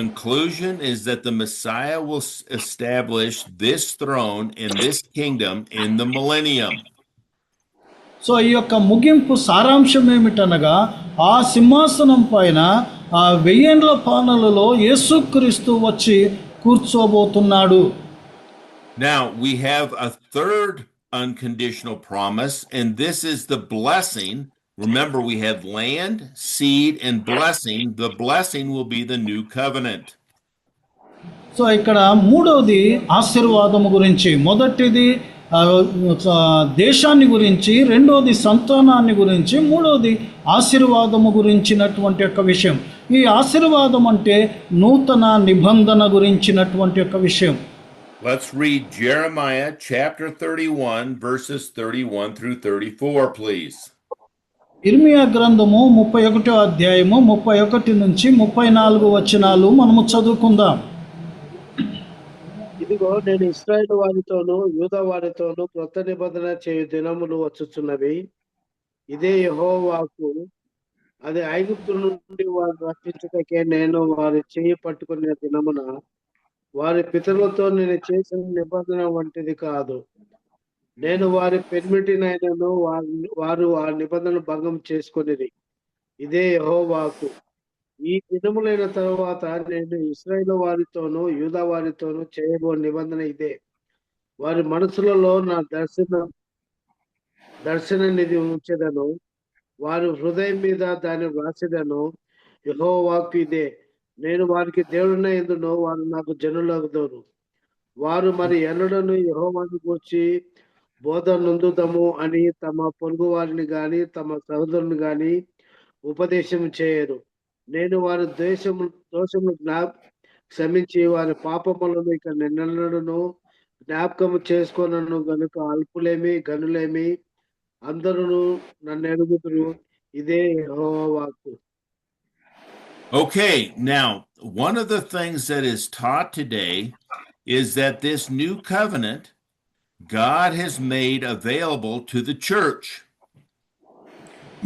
Conclusion is that the Messiah will establish this throne in this kingdom in the millennium.
So ఈ యొక్క ముగింపు సారాంశం ఏమిటనగా ఆ సింహాసనం పైన ఆ 1000 ఏండ్ల పాలనలో యేసుక్రీస్తు వచ్చి కూర్చోబోతున్నాడు.
Now we have a third unconditional promise, and this is the blessing. Remember, we have land, seed, and blessing. The blessing will be the new covenant.
So ఇక్కడ మూడవది ఆశీర్వాదము గురించి, మొదటిది దేశాన్ని గురించి, రెండోది సంతానాన్ని గురించి, మూడోది ఆశీర్వాదము గురించినటువంటి యొక్క విషయం. ఈ ఆశీర్వాదం అంటే నూతన నిబంధన గురించినటువంటి యొక్క విషయం.
Let's read Jeremiah chapter 31 verses 31 through 34, please.
ఇర్మియా గ్రంథము 31వ అధ్యాయము 31 నుంచి 34 వచనాలు మనము చదువుకుందాం.
ఇదిగో నేను ఇశ్రాయేలు వారితోనూ యూదా వారితోనూ క్రొత్త నిబంధన చేయు దినములు వచ్చుచున్నవి. ఇదే యెహోవాకు. అది ఐగుప్తు నుండి వారు రక్షించుటకే నేను వారి చేయి పట్టుకునే దినమున వారి పితరులతో నేను చేసిన నిబంధన వంటిది కాదు. నేను వారి పెనిమిటినైనను వారు ఆ నిబంధన భంగం చేసుకొనిరి. ఇదే యెహోవాకు. ఈ దినములైన తరువాత నేను ఇశ్రాయేలు వారితోనూ యూదా వారితోనూ చేయబో నిబంధన ఇదే. వారి మనసులలో నా దర్శన నిధి ఉంచెదను. వారి హృదయం మీద దాన్ని వ్రాసెదను. యెహోవాకు ఇదే. నేను వారికి దేవుడినై యుందును, వారు నాకు జనులగుదురు. వారు మరి ఎన్నడను యెహోవాను గూర్చి బోధ నొందుదము అని తమ పొరుగు వారిని గాని తమ సహోదరుని గాని ఉపదేశం చేయరు. నేను వారి దోషములు క్షమించి వారి పాపములను ఇక నిన్నను జ్ఞాపకము చేసుకోనను గనుక అల్పులేమి గనులేమి అందరూ నన్ను ఎరుగుదురు. ఇదే యెహోవాకు.
Okay, now one of the things that is taught today is that this new covenant God has made available to the church.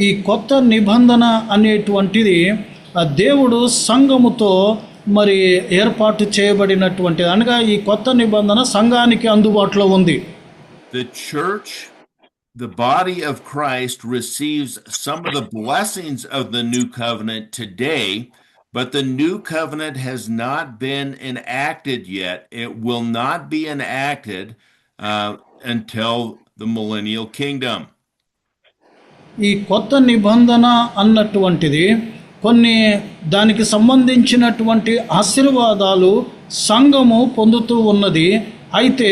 ఈ కొత్త నిబంధన అనేటువంటిది దేవుడు సంఘముతో మరి ఏర్పాటు చేయబడినటువంటిది, అనగా ఈ కొత్త నిబంధన సంఘానికి అందుబాటులో ఉంది.
The church, the body of Christ, receives some of the blessings of the new covenant today, but the new covenant has not been enacted yet. It will not be enacted until the millennial kingdom.
ఈ కొత్త నిబంధన అన్నటువంటిది కొన్ని దానికి సంబంధించినటువంటి ఆశీర్వాదాలు సంఘము పొందుతూ ఉన్నది. అయితే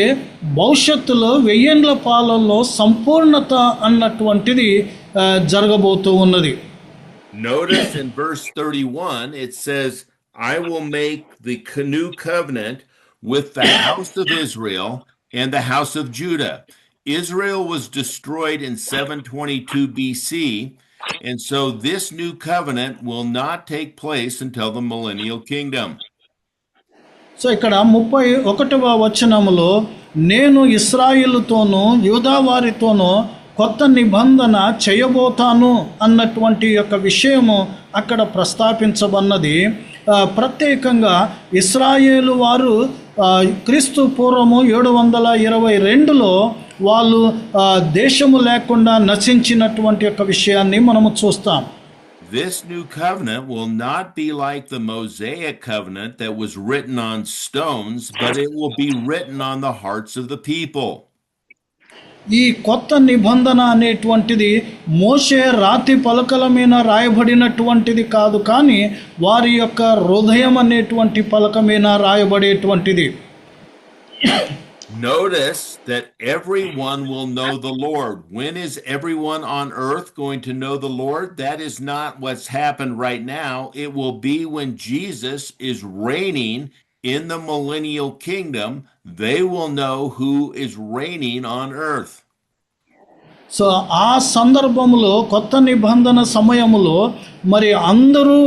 భవిష్యత్తులో 1000 ఏండ్ల పాలనలో సంపూర్ణత అన్నటువంటిది జరగబోతూ ఉన్నది.
Notice in verse 31, it says, I will make the new covenant with the house of Israel and the house of Judah. Israel was destroyed in 722 BC, and so this new covenant will not take place until the millennial kingdom.
So ఇక్కడ 31వ వచనములో నేను ఇశ్రాయేలుతోనూ యూదా వారితోనూ కొత్త నిబంధన చేయబోతాను అన్నటువంటి యొక్క విషయము అక్కడ ప్రస్తాపించబన్నది. ప్రత్యేకంగా ఇశ్రాయేలు వారు క్రీస్తు పూర్వము 722లో వాళ్ళు దేశము లేకుండా నశించినటువంటి యొక్క విషయాన్ని మనము చూస్తాం.
This new covenant will not be like the Mosaic covenant that was written on stones, but it will be written on the hearts of the people.
ఈ కొత్త నిబంధన అనేటువంటిది మోషే రాతి పలకల మీద రాయబడినటువంటిది కాదు, కానీ వారి యొక్క హృదయం అనేటువంటి పలక మీద రాయబడేటువంటిది.
Notice that everyone will know the Lord. When is everyone on earth going to know the Lord? That is not what's happened right now. It will be when Jesus is reigning in the millennial kingdom. They will know who is reigning on earth.
So ఆ సందర్భంలో కొత్త నిబంధన సమయములో మరి అందరూ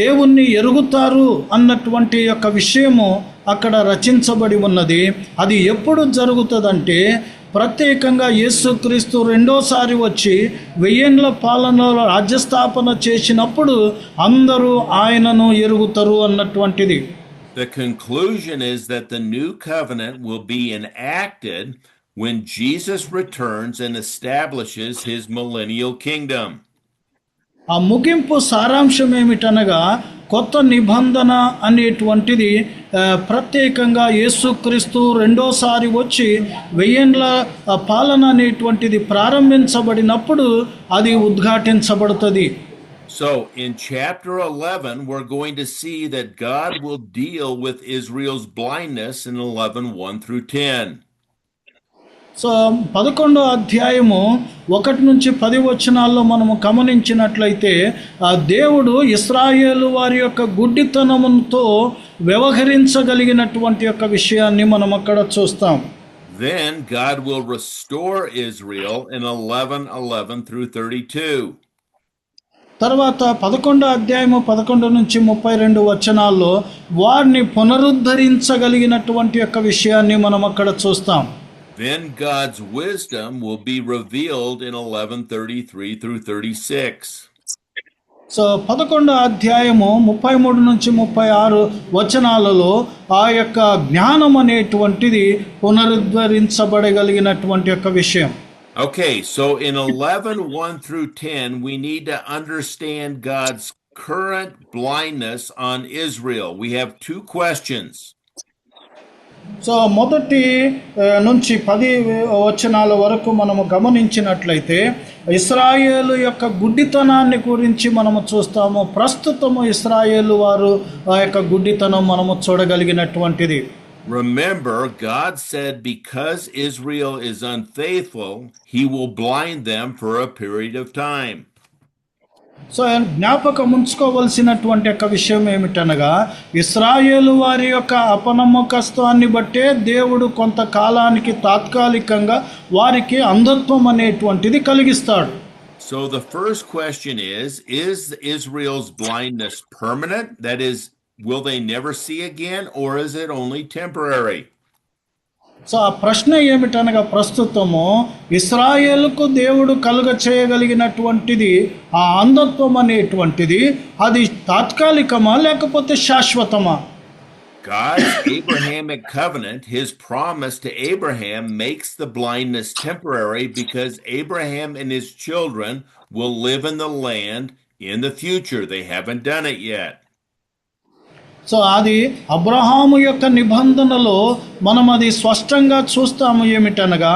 దేవుణ్ణి ఎరుగుతారు అన్నటువంటి యొక్క విషయము అక్కడ రచించబడి ఉన్నది. అది ఎప్పుడు జరుగుతుందంటే ప్రత్యేకంగా యేసుక్రీస్తు రెండోసారి వచ్చి 1000 ఏండ్ల పాలనలో రాజ్యస్థాపన చేసినప్పుడు అందరూ ఆయనను ఎరుగుతారు అన్నటువంటిది.
The conclusion is that the new covenant will be enacted when Jesus returns and establishes his millennial kingdom.
ఆ ముగింపు సారాంశం ఏమిటనగా కొత్త నిబంధన అనేటువంటిది ప్రత్యేకంగా యేసుక్రీస్తు రెండోసారి వచ్చి 1000 ఏండ్ల పాలన అనేటువంటిది ప్రారంభించబడినప్పుడు అది ఉద్ఘాటించబడుతుంది.
So in chapter 11, we're going to see that God will deal with Israel's blindness in 11:1 through 10.
So 11వ అధ్యాయము 1 నుంచి 10 వచనాల్లో మనము గమనించినట్లయితే దేవుడు ఇశ్రాయేలు వారి యొక్క గుడ్డితనముతో వ్యవహరించగలిగినటువంటి యొక్క విషయాన్ని మనం అక్కడ చూస్తాం.
Then God will restore Israel in 11:11 through 32.
తర్వాత 11వ అధ్యాయము 11 నుంచి 32 వచనాల్లో వారిని పునరుద్ధరించగలిగినటువంటి యొక్క విషయాన్ని మనం అక్కడ చూస్తాం.
Then God's wisdom will be revealed in 11:33 through 36.
So 11వ అధ్యాయము 33 నుంచి 36 వచనాలలో ఆ యొక్క జ్ఞానం అనేటువంటిది పునరుద్ధరించబడగలిగినటువంటి యొక్క విషయం.
Okay, so in 11:1 through 10, we need to understand God's current blindness on Israel. We have two questions.
So మొదటి నుంచి 10 వచనాల వరకు మనము గమనించినట్లయితే ఇశ్రాయేలు యొక్క గుడ్డితనాన్ని గురించి మనము చూస్తాము. ప్రస్తుతము ఇశ్రాయేలు వారు ఆ యొక్క గుడ్డితనం మనము చూడగలిగినటువంటిది.
Remember, God said because Israel is unfaithful, he will blind them for a period of time.
So జ్ఞాపకం ఉంచుకోవలసినటువంటి యొక్క విషయం ఏమిటనగా ఇశ్రాయేలు వారి యొక్క అపనమ్మకత్వాన్ని బట్టే దేవుడు కొంతకాలానికి తాత్కాలికంగా వారికి అంధత్వం అనేటువంటిది కలిగిస్తాడు.
So the first question is Israel's blindness permanent? That is, will they never see again, or is it only temporary?
So ఆ ప్రశ్న ఏమిటనగా ప్రస్తుతము ఇశ్రాయేలుకు దేవుడు కలుగ చేయగలిగినటువంటిది ఆ అంధత్వం అనేటువంటిది అది తాత్కాలికమా లేకపోతే శాశ్వతమా?
God's Abrahamic covenant, his promise to Abraham, makes the blindness temporary because Abraham and his children will live in the land in the future. They haven't done it yet.
So అది అబ్రహాము యొక్క నిబంధనలో మనం అది స్పష్టంగా చూస్తాము. ఏమిటనగా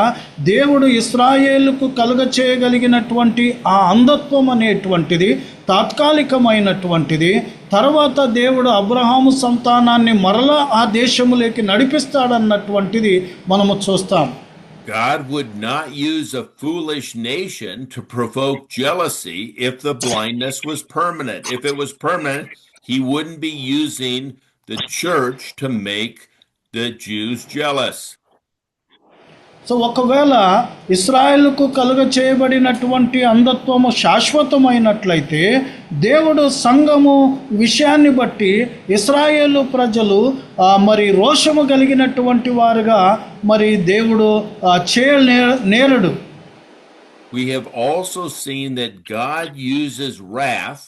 దేవుడు ఇశ్రాయేలుకు కలుగ చేయగలిగినటువంటి ఆ అంధత్వం అనేటువంటిది తాత్కాలికమైనటువంటిది. తర్వాత దేవుడు అబ్రహాము సంతానాన్ని మరలా ఆ దేశములోకి నడిపిస్తాడన్నటువంటిది మనము చూస్తాం.
God would not use a foolish nation to provoke jealousy if the blindness was permanent. If it was permanent, he wouldn't be using the church to make the Jews jealous.
So ఒకవేళ ఇశ్రాయేలుకు కలుగ చేయబడినటువంటి అంధత్వము శాశ్వతమైనట్లయితే దేవుడు సంఘము విషయాన్ని బట్టి ఇశ్రాయేలు ప్రజలు మరి రోషము కలిగినటువంటి వారుగా మరి దేవుడు చేయనేరడు.
We have also seen that God uses wrath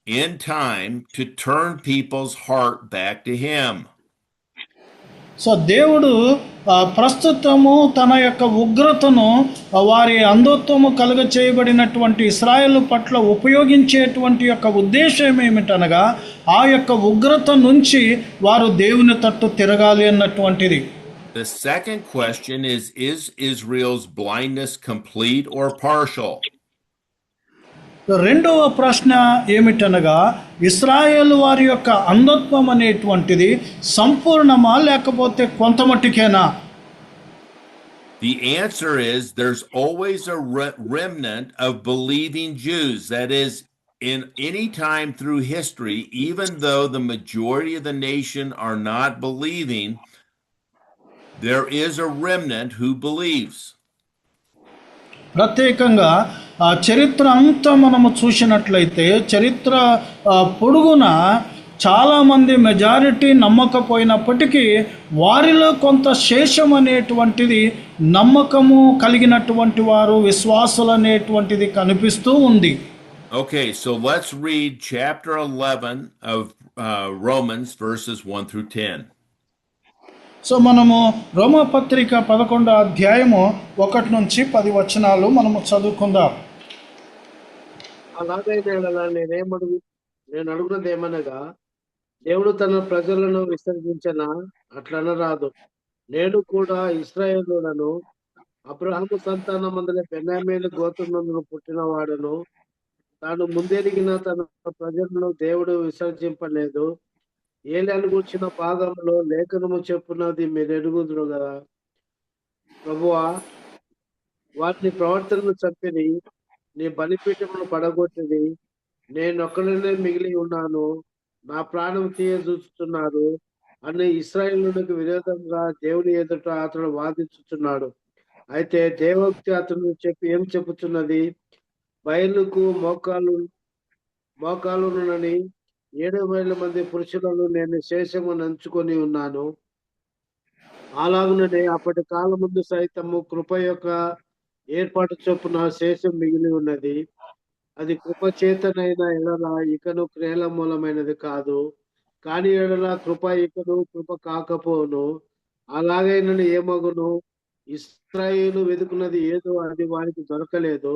in time to turn people's heart back to him.
So దేవుడు ప్రస్తుతము తన యొక్క ఉగ్రతను వారి అంధత్వము కలుగ చేయబడినటువంటి ఇశ్రాయేలు పట్ల ఉపయోగించేటువంటి యొక్క ఉద్దేశం ఏమిటనగా ఆ యొక్క ఉగ్రత నుంచి వారు దేవుని తట్టు తిరగాలి అన్నటువంటిది.
The second question is Israel's blindness complete or partial?
రెండవ ప్రశ్న ఏమిటనగా ఇశ్రాయేలు వారి యొక్క అంధత్వం అనేటువంటిది సంపూర్ణమా లేకపోతే కొంత మట్టుకేనా?
The answer is there's always a remnant of believing Jews. That is, in any time through history, even though the majority of the nation are not believing, there is a remnant who believes.
ప్రత్యేకంగా చరిత్ర అంతా మనము చూసినట్లయితే చరిత్ర పొడుగున చాలామంది majority నమ్మకపోయినప్పటికీ వారిలో కొంత శేషం అనేటువంటిది నమ్మకము కలిగినటువంటి వారు విశ్వాసులు అనేటువంటిది కనిపిస్తూ ఉంది.
Okay, so let's read chapter 11 of Romans verses 1 through 10.
So మనము రోమపత్రిక 11వ అధ్యాయము 1 నుంచి 10 వచనాలు మనము చదువుకుందాం.
అలాగైతే నేను అడుగున్నది ఏమనగా, దేవుడు తన ప్రజలను విసర్జించిన అట్లనరాదు. నేను కూడా ఇశ్రాయేలులను అబ్రహాము సంతానం మందల బెన్యామీను గోత్రమందును పుట్టిన వాడును. తాను ముందెరిగిన తన ప్రజలను దేవుడు విసర్జింపలేదు. ఏలియాను గూర్చిన భాగంలో లేఖనము చెప్పున్నది మీరు ఎరుగుదురు కదా. ప్రభువా, వాటిని ప్రవర్తనను చంపిని, నీ బలిపీఠమును పడగొట్టిది. నేనొక్కడనే మిగిలి ఉన్నాను, నా ప్రాణం తీయజూచుతున్నారు అని ఇశ్రాయేలునికి విరోధంగా దేవుని ఎదుట అతడు వాదించుతున్నాడు. అయితే దేవోక్తి అతను ఏం చెప్పుతున్నది? బయలుకు మోకాలునని 7,000 మంది పురుషులను నేను శేషము నంచుకొని ఉన్నాను. అలాగుననే అప్పటి కాలం ముందు సైతము కృప యొక్క ఏర్పాటు చొప్పున శేషం మిగిలి ఉన్నది. అది కృప చేతనైన ఎడల ఇకను క్రియల మూలమైనది కాదు. కాని ఎడల కృప ఇకను కృప కాకపోను. అలాగైనను ఏమగును? ఇశ్రాయేలు వెతుకున్నది ఏదో అది వారికి దొరకలేదు.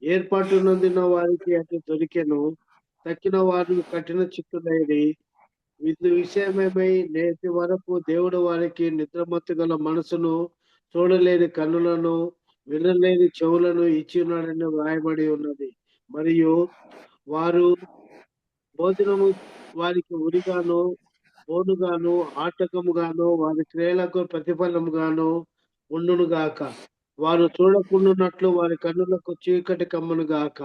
ఏర్పాటు నొందిన వారికి అది దొరికెను. తక్కిన వారు కఠిన చిత్తులైరి. ఇందు విషయమేమై నేటి వరకు దేవుడు వారికి నిద్రమత్తు గల మనసును, చూడలేని కన్నులను, వినలేని చెవులను ఇచ్చి ఉన్నాడని వ్రాయబడి ఉన్నది. మరియు వారు భోజనము వారికి ఉరిగాను, బోనుగాను, ఆటకముగాను, వారి క్రియలకు ప్రతిఫలముగాను ఉండునుగాక. వారు చూడకుండానట్లు వారి కన్నులకు చీకటి కమ్మును గాక.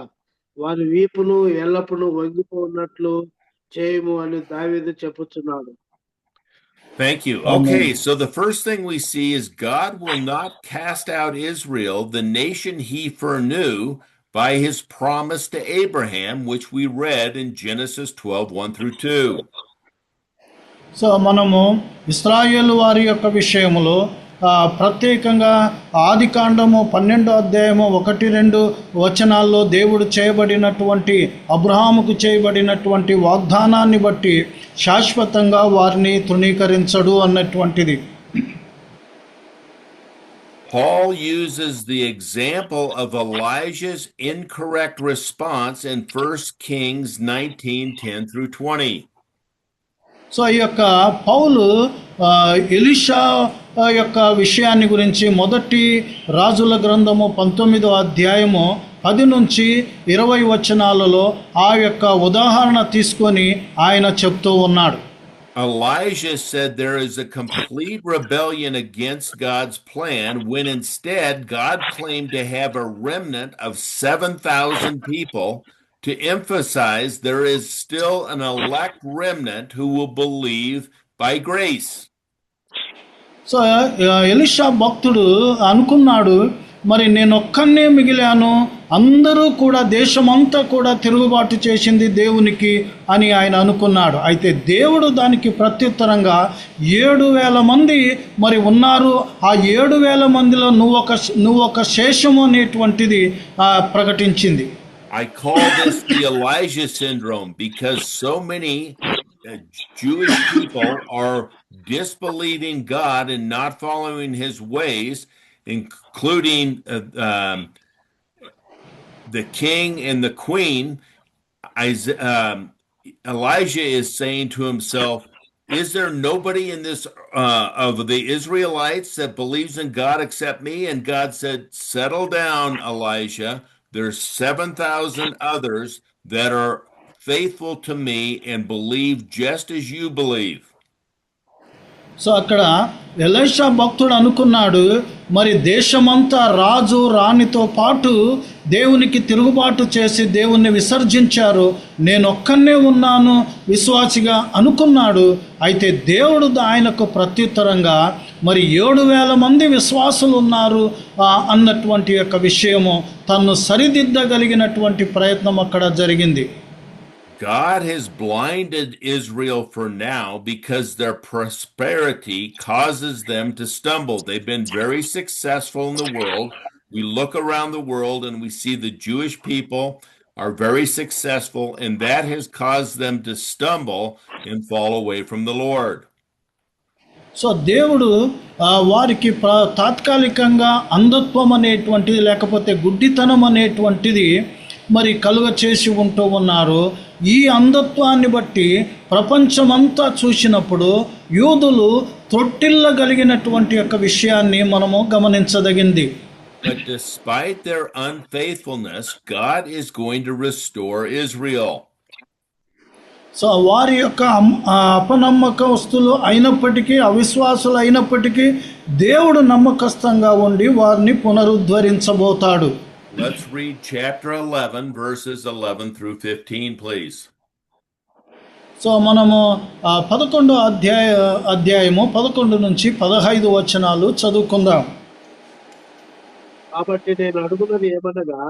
వారి వీపును ఎల్లప్పుడూ వంగిపోన్నట్లు చేయము అని దావీదు చెప్పుచున్నాడు.
Thank you. Okay, so the first thing we see is God will not cast out Israel, the nation he foreknew, by his promise to Abraham, which we read in Genesis 12:1 through 2.
So మనము ఇశ్రాయేలు వారి యొక్క విషయములో ప్రత్యేకంగా ఆదికాండము 12వ అధ్యాయము 1-2 వచనాల్లో దేవుడు చేయబడినటువంటి అబ్రహాముకు చేయబడినటువంటి వాగ్దానాన్ని బట్టి శాశ్వతంగా వారిని తృణీకరించడు అన్నటువంటిది.
Paul uses the example of Elijah's incorrect response in 1 Kings 19:10 through 20.
So ఈ యొక్క పౌలు ఎలీషా యొక్క విషయాన్ని గురించి మొదటి రాజుల గ్రంథము 19వ అధ్యాయము 10 నుంచి 20 వచనాలలో ఆ యొక్క ఉదాహరణ తీసుకొని ఆయన చెప్తూ ఉన్నాడు.
Elijah said there is a complete rebellion against God's plan when instead God claimed to have a remnant of 7,000 people to emphasize there is still an elect remnant who will believe by grace.
So Elisha భక్తుడు అనుకున్నాడు, మరి నేను ఒక్కనే మిగిలాను, అందరూ కూడా దేశమంతా కూడా తిరుగుబాటు చేసింది దేవునికి అని ఆయన అనుకున్నాడు. అయితే దేవుడు దానికి ప్రత్యుత్తరంగా 7,000 మంది మరి ఉన్నారు. ఆ 7,000 మందిలో నువ్వు ఒక శేషము అనేటువంటిది ప్రకటించింది.
I call this the Elijah syndrome because so many Jewish people are disbelieving God and not following his ways, including the king and the queen. Elijah is saying to himself, is there nobody in this of the Israelites that believes in God except me? And God said, settle down, Elijah. There's 7,000 others that are faithful to me and believe just as you believe.
So అక్కడ Elisha భక్తుడు అనుకున్నాడు, మరి దేశమంతా రాజు రాణితో పాటు దేవునికి తిరుగుబాటు చేసి దేవుణ్ణి విసర్జించారు, నేను ఒక్కనే ఉన్నాను విశ్వాసిగా అనుకున్నాడు. అయితే దేవుడు ఆయనకు ప్రత్యుత్తరంగా మరి 7,000 మంది విశ్వాసులు ఉన్నారు అన్నటువంటి యొక్క విషయము తన్ను సరిదిద్దగలిగినటువంటి ప్రయత్నం అక్కడ జరిగింది.
God has blinded Israel for now because their prosperity causes them to stumble. They've been very successful in the world. We look around the world and we see the Jewish people are very successful, and that has caused them to stumble and fall away from the Lord.
So దేవుడు వారికి తాత్కాలికంగా అంధత్వం అనేటువంటిది లేకపోతే గుడ్డితనం అనేటువంటిది మరి కలుగ చేసి ఉంటూ ఉన్నారు. ఈ అంధత్వాన్ని బట్టి ప్రపంచమంతా చూసినప్పుడు యూదులు త్రొట్టిల్లగలిగినటువంటి యొక్క విషయాన్ని మనము గమనించదగింది.
But despite their unfaithfulness, God is going to restore Israel.
So వారి యొక్క అపనమ్మకస్తులు అయినప్పటికీ అవిశ్వాసులు అయినప్పటికీ దేవుడు నమ్మకస్తంగా ఉండి వారిని పునరుద్ధరించబోతాడు.
Let's read chapter 11 verses 11 through 15, please.
So మనము 11వ అధ్యాయము 11 నుంచి 15 వచనాలు చదువుకుందాం.
కాబట్టి నేను అడుగున్నది ఏమనగా,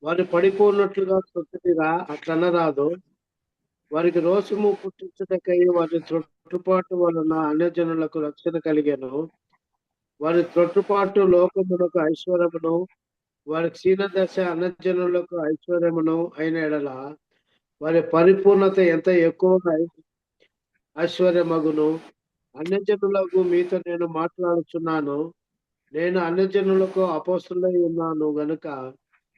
వారు పడిపోయినట్లుగా తొట్టిరా అట్లనరాదు. వారికి రోషము పుట్టించుటకై వారి త్రొట్టుపాటు వలన అన్యజనులకు రక్షణ కలిగెను. వారి త్రొట్టుపాటు లోకమునకు ఐశ్వర్యమును, వారి క్షీణదశ అన్యజనులకు ఐశ్వర్యమును అయిన ఎడల వారి పరిపూర్ణత ఎంత ఎక్కువగా ఐశ్వర్యమగును. అన్యజనులకు మీతో నేను మాట్లాడుచున్నాను. నేను అన్యజనులకు అపోస్తులై ఉన్నాను గనుక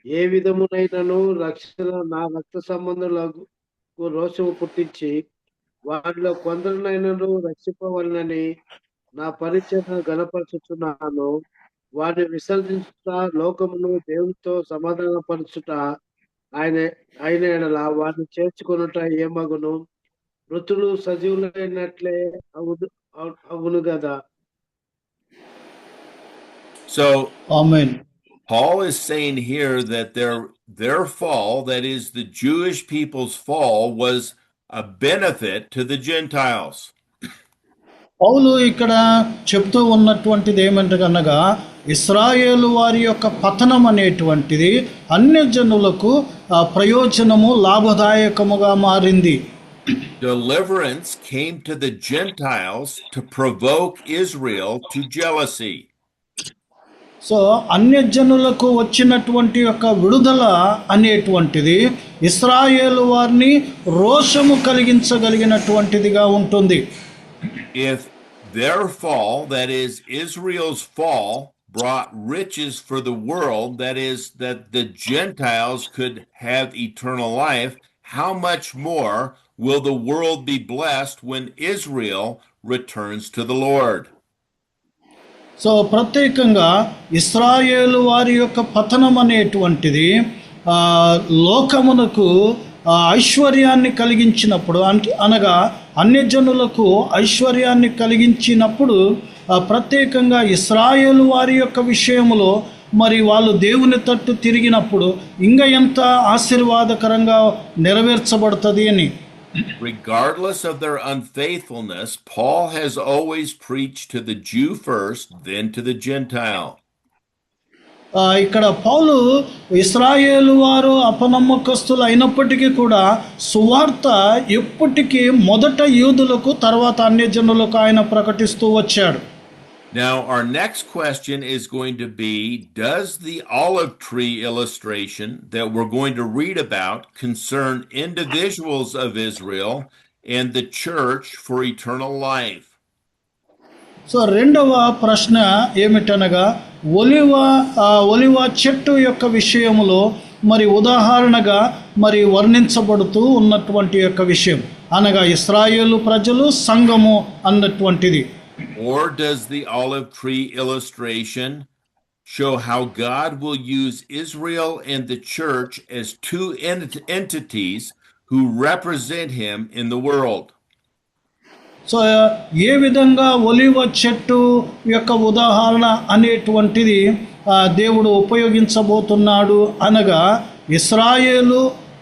ఏ విధమునైనను రక్షణ నా రక్త సంబంధులకు రోషము పుట్టించి వారిలో కొందరినైనను రక్షింపవలనని నా పరిచయను గణపరచుచున్నాను. వారిని విసర్జించుట, లోకమును దేవునితో సమాధానపరచుట ఆయన ఎడల వారిని చేర్చుకొనుట ఏమగును? మృతులు సజీవులైనట్లే అవును కదా.
So
amen.
Paul is saying here that their fall, that is the Jewish people's fall, was a benefit to the Gentiles.
పౌలు ఇక్కడ చెప్తూ ఉన్నటువంటిది ఏమంటగనగా, ఇశ్రాయేలు వారి యొక్క పతనం అనేటువంటిది అన్యజనులకు ప్రయోజనము లాభదాయకముగా మారింది.
Deliverance came to the Gentiles to provoke Israel to jealousy.
So అన్యజనులకు వచ్చినటువంటి యొక్క విడుదల అనేటువంటిది ఇశ్రాయేలు వారిని రోషము కలిగించగలిగినటువంటిదిగా ఉంటుంది.
If their fall, that is Israel's fall, brought riches for the world, that is that the Gentiles could have eternal life, how much more will the world be blessed when Israel returns to the Lord?
So ప్రత్యేకంగా ఇస్రాయేలు వారి యొక్క పతనం అనేటువంటిది ఆ, లోకమునకు ఐశ్వర్యాన్ని కలిగించినప్పుడు అనగా అన్యజనులకు ఐశ్వర్యాన్ని కలిగించినప్పుడు ప్రత్యేకంగా ఇస్రాయేలు వారి యొక్క విషయములో మరి వాళ్ళు దేవుని తట్టు తిరిగినప్పుడు ఇంకా ఎంత ఆశీర్వాదకరంగా నెరవేర్చబడుతుంది అని.
Regardless of their unfaithfulness, Paul has always preached to the Jew first, then to the Gentile.
ఇక్కడ పౌలు ఇశ్రాయేలు వారు అపనమ్మకస్తులు అయినప్పటికీ కూడా సువార్త ఎప్పటికీ మొదట యూదులకు తర్వాత అన్యజనులకు ఆయన ప్రకటిస్తూ వచ్చాడు.
Now, our next question is going to be, does the olive tree illustration that we're going to read about concern individuals of Israel and the church for eternal life?
So రెండవ ప్రశ్న ఏమిటనగా ఒలివ చెట్టు యొక్క విషయములో మరి ఉదాహరణగా మరి వర్ణించబడుతూ ఉన్నటువంటి యొక్క విషయం అనగా ఇశ్రాయేలు ప్రజలు సంఘము అన్నటువంటిది.
Or does the olive tree illustration show how God will use Israel and the church as two entities who represent him in the world?
So ఏ విధంగా ఒలివ చెట్టు యొక్క ఉదాహరణ అనేటువంటిది దేవుడు ఉపయోగించబోతున్నాడు అనగా ఇశ్రాయేలు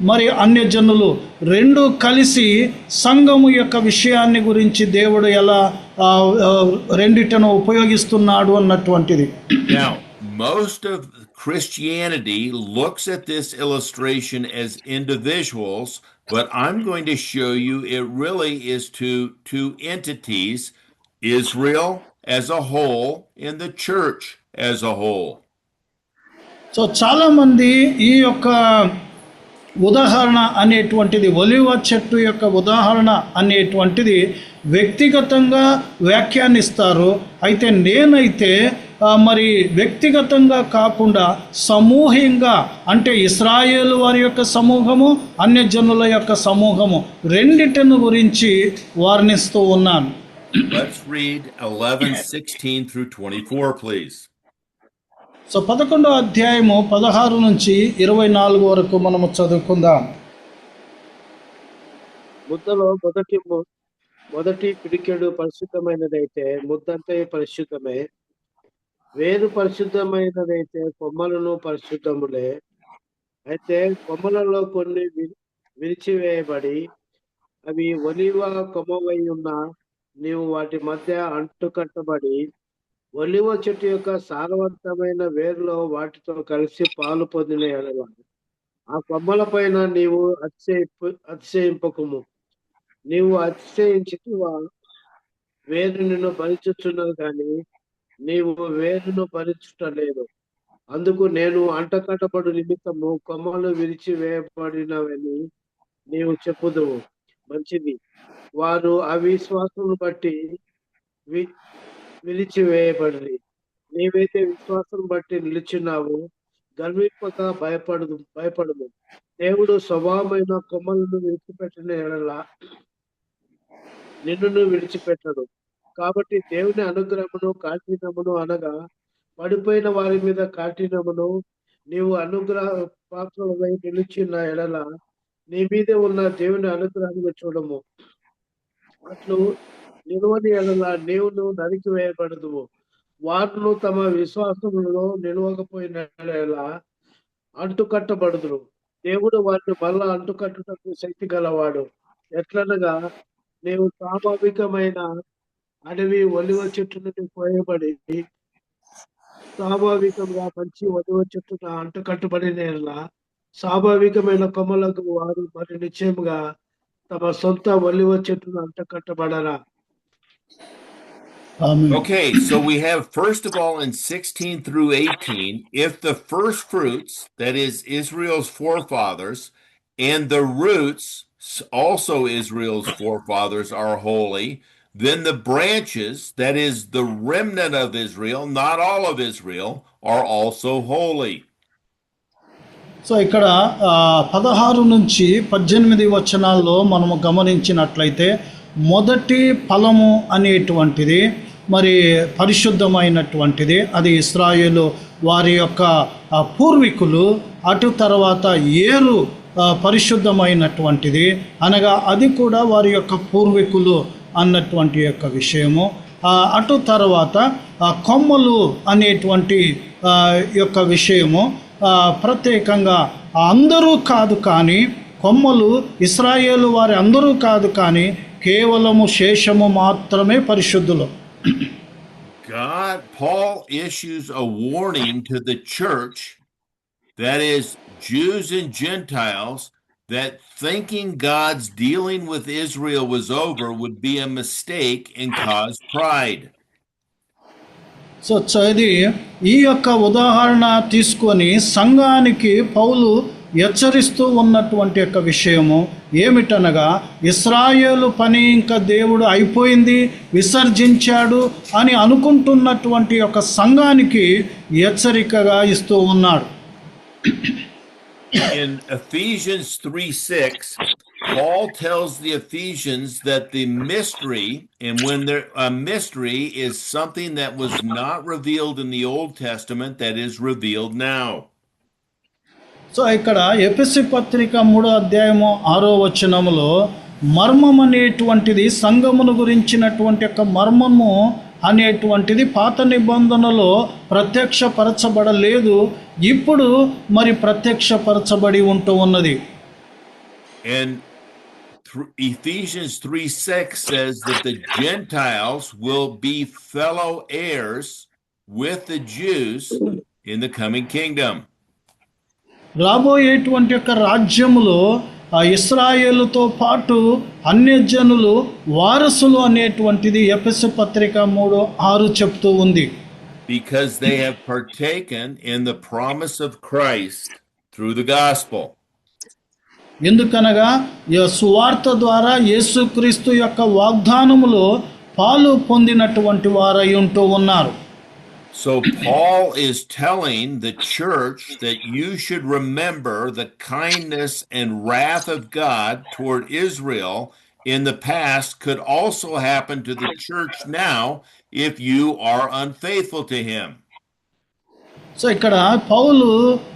మరి అన్యజనులు రెండు కలిసి సంఘము యొక్క విషయాన్ని గురించి దేవుడు ఎలా రెండిటను ఉపయోగిస్తున్నాడు అన్నటువంటిది.
Now, most of Christianity looks at this illustration as individuals, but I'm going to show you it really is two entities, Israel as a whole and the church as a whole.
So చాలా మంది ఈ యొక్క ఉదాహరణ అనేటువంటిది ఒలివ చెట్టు యొక్క ఉదాహరణ అనేటువంటిది వ్యక్తిగతంగా వ్యాఖ్యానిస్తారు. అయితే నేనైతే మరి వ్యక్తిగతంగా కాకుండా సమూహంగా అంటే ఇశ్రాయేలు వారి యొక్క సమూహము అన్యజనుల యొక్క సమూహము రెండిటిని గురించి వర్ణిస్తూ ఉన్నాను.
Let's read 11:16 through 24, please.
So 11వ అధ్యాయము 16 నుంచి 24 వరకు మనము చదువుకుందాం.
ముద్దలో మొదటి పిడికెడు పరిశుద్ధమైనదైతే ముద్దంతే పరిశుద్ధమే, వేరు పరిశుద్ధమైనదైతే కొమ్మలను పరిశుద్ధములే. అయితే కొమ్మలలో కొన్ని విరిచివేయబడి అవి ఒలివ కొమ్మవై ఉన్న నీవు వాటి మధ్య అంటుకట్టబడి ఒలివ చెట్టు యొక్క సారవంతమైన వేరులో వాటితో కలిసి పాలు పొందిన ఎడల ఆ కొమ్మల పైన నీవు అతిశయింపకుము. నీవు అతిశయించితివా, వేరు నిన్ను భరించుచున్నది కానీ నీవు వేరును భరించుటలేదు. అందుకు నేను అంటకట్టబడు నిమిత్తము కొమ్మలు విరిచివేయబడినవని నీవు చెప్పుదువు. మంచిది, వారు అవిశ్వాసమును బట్టి విరిచివేయబడి నీవైతే విశ్వాసం బట్టి నిలిచున్నావు. గర్వింపక భయపడదు. దేవుడు స్వభావమైన కొమ్మలను విడిచిపెట్టిన ఎడల నిన్ను విడిచిపెట్టడు. కాబట్టి దేవుని అనుగ్రహమును కాఠిన్యమును అనగా పడిపోయిన వారి మీద కాఠిన్యమును నీవు అనుగ్రహ పాత్రలపై నిలిచిన ఎడల నీ మీదే ఉన్న దేవుని అనుగ్రహమును చూడము. అట్లు నిలువని ఎడల నీవును నరికి వేయబడదువు. వారును తమ విశ్వాసములలో నిలవకపోయిన ఎడల అంటుకట్టబడుదురు. దేవుడు వారిని మళ్ళా అంటుకట్టుటకు శక్తి గలవాడు. ఎట్లనగా నీవు స్వాభావికమైన అడవి ఒలివ చెట్టు నుండి పోయబడి స్వాభావికంగా మంచి ఒలివ చెట్టున అంటుకట్టుబడిన స్వాభావికమైన కొమ్మలకు వారు మరి నిశ్చయముగా తమ సొంత ఒలివ చెట్టును అంటుకట్టబడరా.
Okay, so we have first of all in 16 through 18, if the first fruits, that is Israel's forefathers, and the roots, also Israel's forefathers, are holy, then the branches, that is the remnant of Israel, not all of Israel, are also holy.
So ఇక్కడ 16 నుంచి 18 వచనాల్లో మనము గమనించినట్లయితే మొదటి ఫలము అనేటువంటిది మరి పరిశుద్ధమైనటువంటిది. అది ఇశ్రాయేలు వారి యొక్క పూర్వీకులు. అటు తర్వాత ఏరు పరిశుద్ధమైనటువంటిది, అనగా అది కూడా వారి యొక్క పూర్వీకులు అన్నటువంటి యొక్క విషయము. అటు తర్వాత కొమ్మలు అనేటువంటి యొక్క విషయము. ప్రత్యేకంగా అందరూ కాదు కానీ కొమ్మలు ఇశ్రాయేలు వారి అందరూ కాదు కానీ కేవలము శేషము మాత్రమే పరిశుద్ధులు.
Paul issues a warning to the church, that is Jews and Gentiles, that thinking God's dealing with Israel was over would be a mistake and cause pride.
So ఇది ఈ యొక్క ఉదాహరణ తీసుకొని సంఘానికి పౌలు హెచ్చరిస్తూ ఉన్నటువంటి యొక్క విషయము ఏమిటనగా, ఇశ్రాయేలు పని ఇంకా దేవుడు అయిపోయింది, విసర్జించాడు అని అనుకుంటున్నటువంటి యొక్క సంఘానికి హెచ్చరికగా ఇస్తూ ఉన్నాడు.
In Ephesians 3:6, Paul tells the Ephesians that the mystery, and when a mystery is something that was not revealed in the Old Testament, that is revealed now.
So ఇక్కడ ఎఫెసీ పత్రిక 3వ అధ్యాయము 6వ వచనములో మర్మం అనేటువంటిది, సంఘమును గురించినటువంటి యొక్క మర్మము అనేటువంటిది పాత నిబంధనలో ప్రత్యక్షపరచబడలేదు, ఇప్పుడు మరి ప్రత్యక్షపరచబడి ఉంటూ ఉన్నది.
And Ephesians 3:6 says that the Gentiles will be fellow heirs with the Jews in the coming kingdom.
రాబోయేటువంటి యొక్క రాజ్యములో ఇశ్రాయేలుతో పాటు అన్యజనులు వారసులు అనేటువంటిది ఎఫెసీ పత్రిక 3:6 చెప్తూ ఉంది.
Because they have partaken in the promise of Christ through the gospel.
ఎందుకనగా సువార్త ద్వారా యేసుక్రీస్తు యొక్క వాగ్దానములో పాలు పొందినటువంటి వారై ఉంటూ ఉన్నారు.
So Paul is telling the church that you should remember the kindness and wrath of God toward Israel in the past could also happen to the church now if you are unfaithful to him.
So ఇక్కడ పౌలు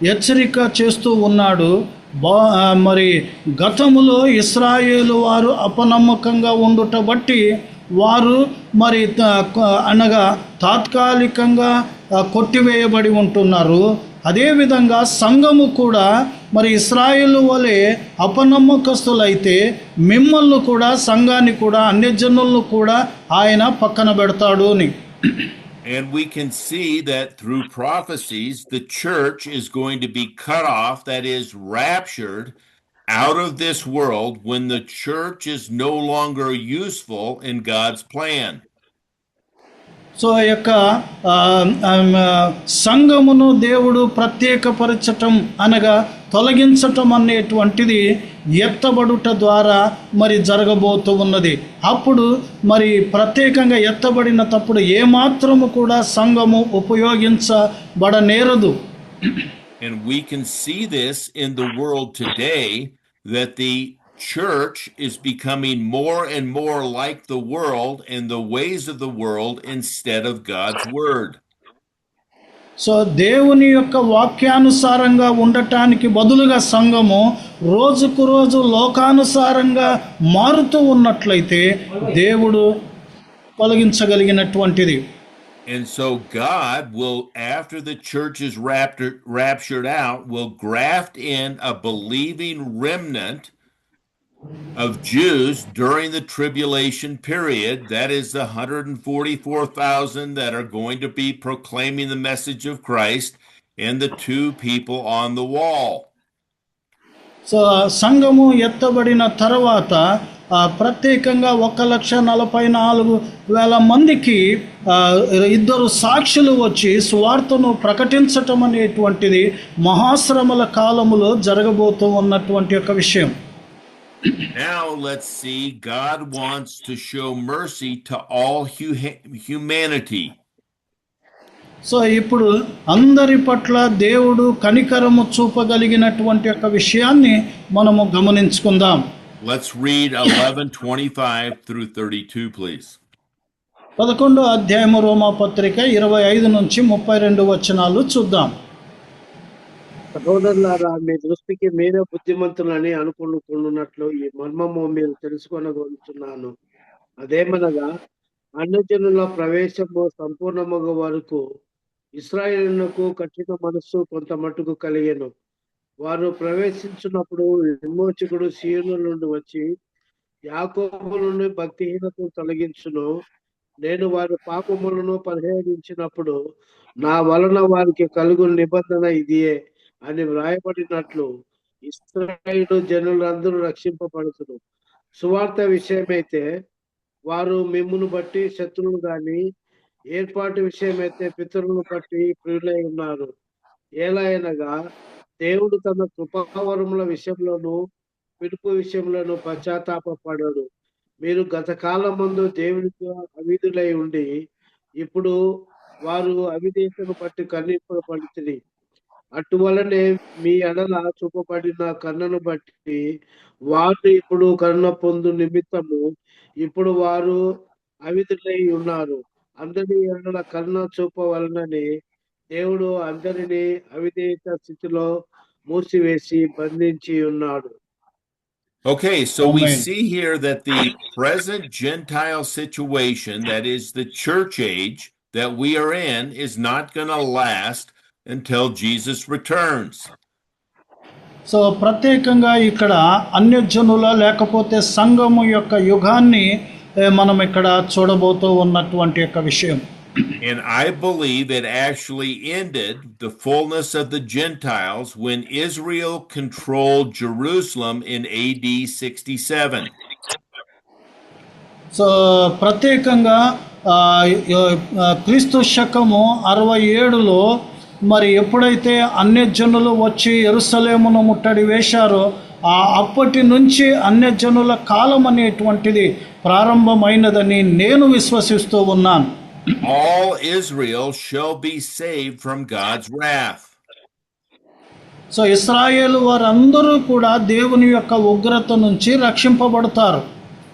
హెచ్చరిక చేస్తూ ఉన్నాడు. మరి గతములో ఇశ్రాయేలు వారు అపనమ్మకంగా ఉండుట బట్టి వారు మరి అనగా తాత్కాలికంగా కొట్టివేయబడి ఉంటున్నారు. అదేవిధంగా సంఘము కూడా మరి ఇశ్రాయేలు వలె అపనమ్మకస్తులైతే మిమ్మల్ని కూడా, సంఘాన్ని కూడా, అన్యజనులను కూడా ఆయన పక్కన పెడతాడు అని.
And we can see that through prophecies, the church is going to be cut off, that is, raptured out of this world when the church is no longer useful in God's plan.
So యొక్క సంఘమును దేవుడు ప్రత్యేకపరచటం అనగా తొలగించటం అనేటువంటిది ఎత్తబడుట ద్వారా మరి జరగబోతూ ఉన్నది. అప్పుడు మరి ప్రత్యేకంగా ఎత్తబడినప్పుడు ఏమాత్రము కూడా సంఘము ఉపయోగించబడనేరదు.
And we can see this in the world today, that the church is becoming more and more like the world and the ways of the world instead of God's word.
So దేవుని యొక్క వాక్యానుసారంగా ఉండటానికి బదులుగా సంఘము రోజుకు రోజు లోకానుసారంగా మారుతూ ఉన్నట్లయితే దేవుడు తొలగించగలిగినటువంటిది.
And so God will, after the church is raptured out, will graft in a believing remnant of Jews during the tribulation period. That is the 144,000 that are going to be proclaiming the message of Christ, and the 2 people on the wall.
So సంఘము ఎత్తబడిన తర్వాత ప్రత్యేకంగా 1,44,000 మందికి 2 సాక్షులు వచ్చి సువార్తను ప్రకటించటం అనేటువంటిది మహాశ్రమల కాలములో జరగబోతూ ఉన్నటువంటి ఒక విషయం.
Now let's see, God wants to show mercy to all humanity.
So ఇప్పుడు అందరి పట్ల దేవుడు కనికరము చూపగలిగినటువంటి యొక్క విషయాన్ని మనము గమనించుకుందాం.
Let's read 11:25 through 32, please.
11వ అధ్యాయము రోమాపత్రిక 25 నుంచి 32 వచనాలు చూద్దాం.
సహోదరులారా, మీ దృష్టికి మీరే బుద్ధిమంతులని అనుకున్నట్లు ఈ మర్మము మీరు తెలుసుకొనగలుగుతున్నాను. అదేమనగా, అన్యజనుల ప్రవేశము సంపూర్ణమగు వరకు ఇశ్రాయేలునకు కఠిన మనస్సు కొంత మట్టుకు కలిగెను. వారు ప్రవేశించినప్పుడు విమోచకుడు సీయోను నుండి వచ్చి యాకోబు నుండి భక్తిహీనతను తొలగించును. నేను వారి పాపములను పరిహరించినప్పుడు నా వలన వారికి కలుగు నిబంధన ఇదియే అని వ్రాయబడినట్లు ఇశ్రాయేలు జనులందరూ రక్షింపబడుతురు. సువార్త విషయమైతే వారు మిమ్మును బట్టి శత్రువులు గాని, ఏర్పాటు విషయమైతే పితరులను బట్టి ప్రియులై ఉన్నారు. ఏలయనగా దేవుడు తన కృపావరముల విషయంలోను పిలుపు విషయంలోను పశ్చాత్తాపపడడు. మీరు గత కాలమందు దేవునికి అవిధులై ఉండి ఇప్పుడు వారు అవిధేయతను బట్టి కన్నీరు పడితిరి. అటువలనే మీ ఎడల చూపబడిన కన్నను బట్టి వారు ఇప్పుడు కరుణ పొందు నిమిత్తము ఇప్పుడు వారు అవిధులై ఉన్నారు. అందరి ఎడల కరుణ చూపవలనని దేవుడు అందరినీ అవిధేయత స్థితిలో మూసివేసి బంధించి ఉన్నాడు.
Okay, so we
Amen.
see here that the present Gentile situation, that is the church age that we are in, is not going to last until Jesus returns.
So ప్రత్యేకంగా ఇక్కడ అన్యజనుల లేకపోతే సంఘము యొక్క యుగాన్ని మనం ఇక్కడ చూడబోతూ ఉన్నటువంటి యొక్క విషయం.
And I believe it actually ended the fullness of the Gentiles when Israel controlled Jerusalem in AD 67.
So ప్రత్యేకంగా క్రీస్తు శకము 67లో మరి ఎప్పుడైతే అన్యజనులు వచ్చి యెరూషలేమును ముట్టడి వేశారో అప్పటి నుంచి అన్యజనుల కాలం అనేటువంటిది ప్రారంభమైనదని నేను విశ్వసిస్తూ ఉన్నాను.
All Israel shall be saved from God's wrath.
So ఇశ్రాయేలు వారందరూ కూడా దేవుని యొక్క ఉగ్రత నుంచి రక్షింపబడతారు.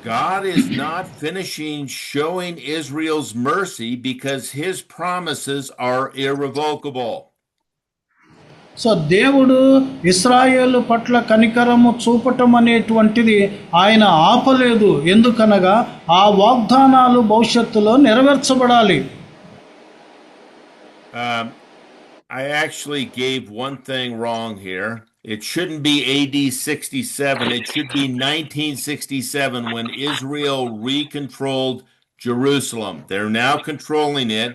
God is not finishing showing Israel's mercy because his promises are irrevocable.
So దేవుడు ఇశ్రాయేలు పట్ల కనికరము చూపటం అనేటువంటిది ఆయన ఆపలేదు. ఎందుకనగా ఆ వాగ్దానాలు భవిష్యత్తులో నెరవేర్చబడాలి.
I actually gave one thing wrong here. It shouldn't be AD 67. It should be 1967 when Israel recontrolled Jerusalem. They're now controlling it.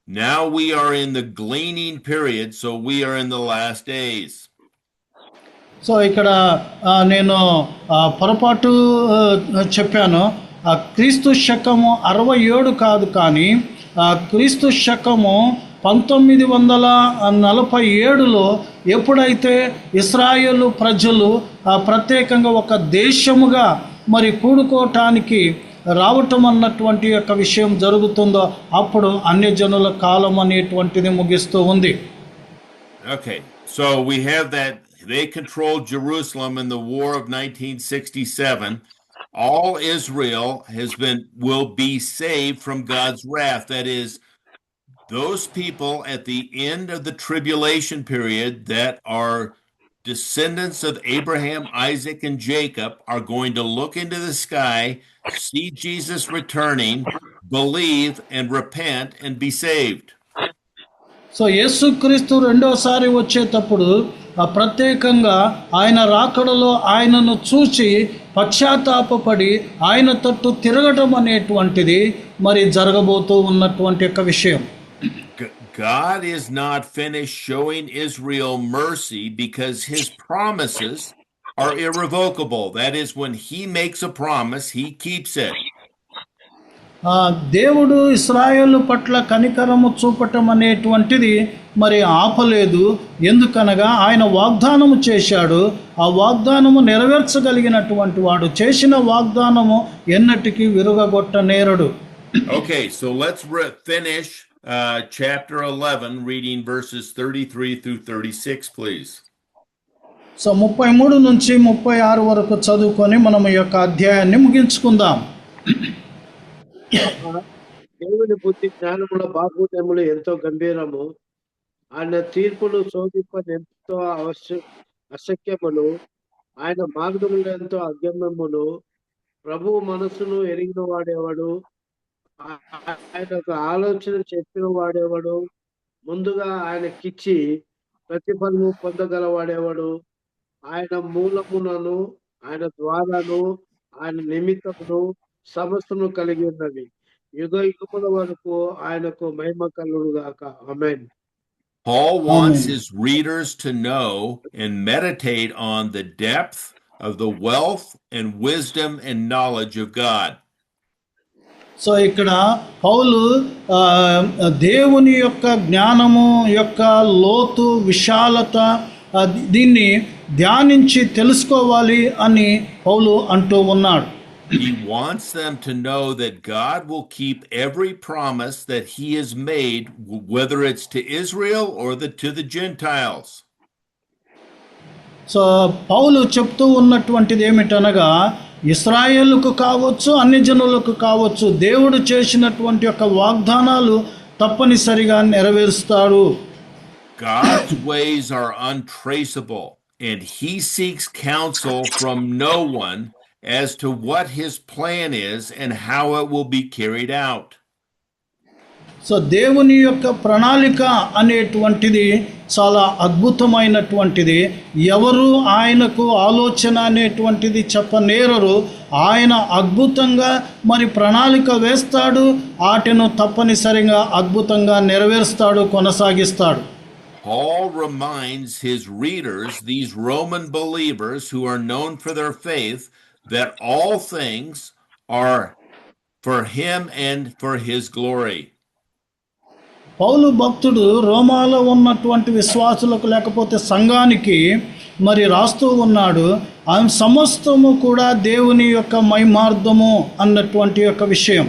Now we are in the gleaning period, so we are in the last days.
So ఇక్కడ నేను పొరపాటు చెప్పాను. క్రీస్తు శకము 67 కాదు, కానీ క్రీస్తు శకము 1947లో ఎప్పుడైతే ఇశ్రాయేలు ప్రజలు ప్రత్యేకంగా ఒక దేశముగా మరి కూడుకోవటానికి రావటం అన్నటువంటి యొక్క విషయం జరుగుతుందో అప్పుడు అన్యజనుల కాలం అనేటువంటిది ముగిస్తూ ఉంది.
Okay, so we have that they controlled Jerusalem in the War of 1967. All Israel will be saved from God's wrath. That is, those people at the end of the tribulation period that are descendants of Abraham, Isaac, and Jacob are going to look into the sky, see Jesus returning, believe, and repent, and be saved.
So యేసుక్రీస్తు రెండోసారి వచ్చేటప్పుడు ప్రత్యేకంగా ఆయన రాకడలో ఆయనను చూచి పశ్చాత్తాపపడి ఆయన తట్టు తిరగటం అనేటువంటిది మరి జరగబోతూ ఉన్నటువంటి యొక్క విషయం.
God is not finished showing Israel mercy because his promises are irrevocable. That is, when he makes a promise, he keeps it.
దేవుడు ఇశ్రాయేలు పట్ల కనికరము చూపటం అనేటువంటిది మరి ఆపలేదు. ఎందుకనగా ఆయన వాగ్దానము చేశాడు. ఆ వాగ్దానము నెరవేర్చగలిగినటువంటి వాడు. చేసిన వాగ్దానము ఎన్నటికీ విరుగగొట్ట నేరడు.
Okay, so let's finish chapter 11, reading verses 33 through 36, please.
So 33 నుంచి 36 వరకు చదువుకొని మనం ఈ యొక్క అధ్యాయాన్ని ముగించుకుందాం.
దేవుని బుద్ధి జ్ఞానముల బాహుత్యములు ఎంతో గంభీరము, ఆయన తీర్పులు శోధింపనెంతో అశక్యములు, ఆయన మార్గములు ఎంతో అగమ్యములు. ప్రభువు మనసును ఎరిగిన వాడేవాడు, ఆయనకు ఆలోచన చెప్పిన వాడేవాడు, ముందుగా ఆయనకిచ్చి ప్రతిఫలము పొందగలవాడేవాడు. ఆయన మూలమునను ఆయన ద్వారాను ఆయన నిమిత్తమును సమస్తను కలిగి ఉన్నవి. యుగ యుగముల వరకు ఆయనకు మహిమ కలుగును గాక. ఆమేన్.
Paul wants
Amen.
his readers to know and meditate on the depth of the wealth and wisdom and knowledge of God.
So ఇక్కడ పౌలు దేవుని యొక్క జ్ఞానము యొక్క లోతు విశాలత దీన్ని ధ్యానించి తెలుసుకోవాలి అని పౌలు అంటూ ఉన్నాడు.
He wants them to know that God will keep every promise that he has made, whether it's to Israel or to the Gentiles.
So పౌలు చెప్తూ ఉన్నటువంటిది ఏమిటనగా, ఇశ్రాయేలుకు కావచ్చు అన్ని జనులకు కావచ్చు దేవుడు చేసినటువంటి యొక్క వాగ్దానాలు తప్పనిసరిగా నెరవేరుస్తాడు.
God's ways are untraceable, and he seeks counsel from no one as to what his plan is and how it will be carried out.
So దేవుని యొక్క ప్రణాళిక అనేటువంటిది చాలా అద్భుతమైనటువంటిది. ఎవరు ఆయనకు ఆలోచన అనేటువంటిది చెప్పనేరరు. ఆయన అద్భుతంగా మరి ప్రణాళిక వేస్తాడు, వాటిని తప్పనిసరిగా అద్భుతంగా నెరవేరుస్తాడు, కొనసాగిస్తాడు.
Paul reminds his readers, these Roman believers who are known for their faith, that all things are for him and for his glory.
పౌలు భక్తుడు రోమాలో ఉన్నటువంటి విశ్వాసులకు లేకపోతే సంఘానికి మరి రాస్తూ ఉన్నాడు, ఆయన సమస్తము కూడా దేవుని యొక్క మహిమార్థము అన్నటువంటి యొక్క విషయం.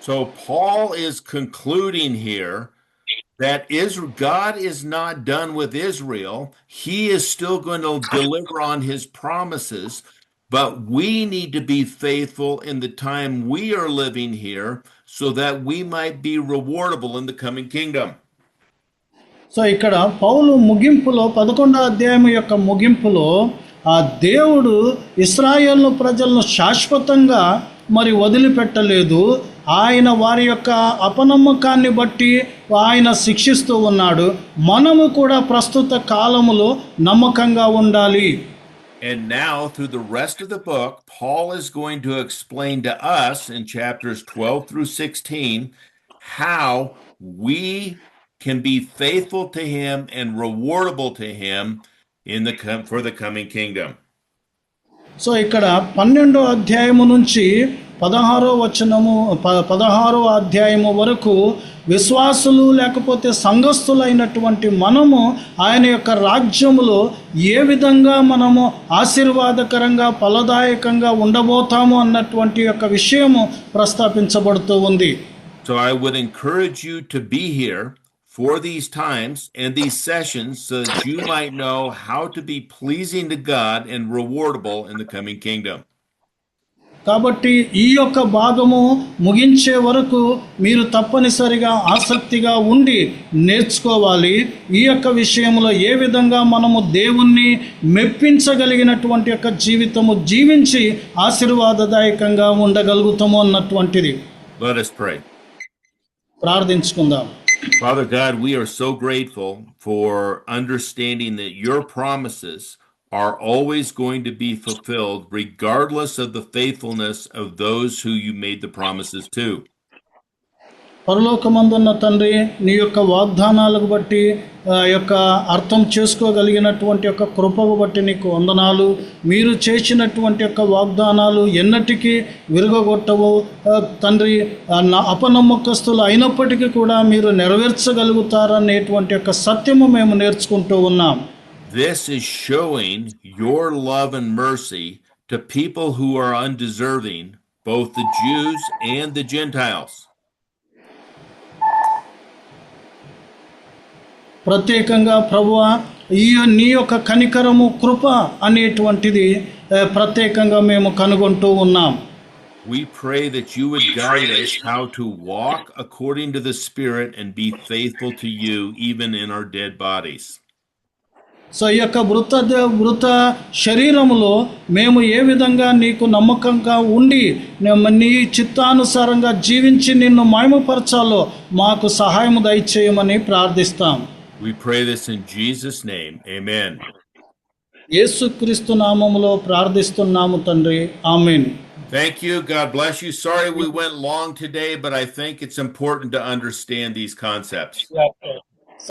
So Paul is concluding here that God is not done with Israel. He is still going to deliver on his promises, but we need to be faithful in the time we are living here so that we might be rewardable in the coming kingdom.
So ఇక్కడ పౌలు ముగింపులో 11వ అధ్యాయం యొక్క ముగింపులో ఆ దేవుడు ఇశ్రాయేలు ప్రజలను శాశ్వతంగా మరి వదిలిపెట్టలేదు. ఆయన వారి యొక్క అపనమ్మకాన్ని బట్టి ఆయన శిక్షిస్తూ ఉన్నాడు. మనము కూడా ప్రస్తుత కాలములో నమ్మకంగా ఉండాలి.
And now, through the rest of the book, Paul is going to explain to us in chapters 12 through 16 how we can be faithful to him and rewardable to him for the coming kingdom.
So ఇక్కడ 12వ అధ్యాయము నుంచి 16వ అధ్యాయము వరకు విశ్వాసులు లేకపోతే సంఘస్థులైనటువంటి మనము ఆయన యొక్క రాజ్యములో ఏ విధంగా మనము ఆశీర్వాదకరంగా ఫలదాయకంగా ఉండబోతాము అన్నటువంటి యొక్క విషయము ప్రస్తావించబడుతూ ఉంది.
So I would encourage you to be here for these times and these sessions so that you might know how to be pleasing to God and rewardable in the coming kingdom.
కాబట్టి ఈ యొక్క భాగము ముగించే వరకు మీరు తప్పనిసరిగా ఆసక్తిగా ఉండి నేర్చుకోవాలి. ఈ యొక్క విషయంలో ఏ విధంగా మనము దేవుణ్ణి మెప్పించగలిగినటువంటి యొక్క జీవితము జీవించి ఆశీర్వాదదాయకంగా ఉండగలుగుతాము అన్నటువంటిది.
Let us pray.
ప్రార్థించుకుందాం.
Father God, we are so grateful for understanding that your promises are always going to be fulfilled regardless of the faithfulness of those who you made the promises to.
పరలోకమందున్న తండ్రి, నీ యొక్క వాగ్దానాలకు బట్టి యొక్క అర్థం చేసుకోగలిగినటువంటి యొక్క కృపకు బట్టి నీకు వందనాలు. మీరు చేసినటువంటి యొక్క వాగ్దానాలు ఎన్నటికీ విరగొట్టవు తండ్రి. అపనమ్మకస్తులు అయినప్పటికీ కూడా మీరు నెరవేర్చగలుగుతారనేటువంటి యొక్క సత్యము మేము నేర్చుకుంటూ ఉన్నాం.
This is showing your love and mercy to people who are undeserving, both the Jews and the Gentiles.
ప్రత్యేకంగా ప్రభువా ఈ నీ యొక్క కనికరము కృప అనేటువంటిది ప్రత్యేకంగా మేము కనుగొంటూ ఉన్నాం.
We pray that you would guide us how to walk according to the Spirit and be faithful to you even in our dead bodies.
So ఈ యొక్క మృత శరీరములో మేము ఏ విధంగా నీకు నమ్మకంగా ఉండి నీ చిత్తానుసారంగా జీవించి నిన్ను మహిమపరచాలో మాకు సహాయం దయచేయమని ప్రార్థిస్తాం.
We pray this in Jesus' name. Amen.
యేసుక్రీస్తు నామములో ప్రార్థిస్తున్నాము తండ్రి. ఆమేన్.
Thank you. God bless you. Sorry we went long today, but I think it's important to understand these concepts.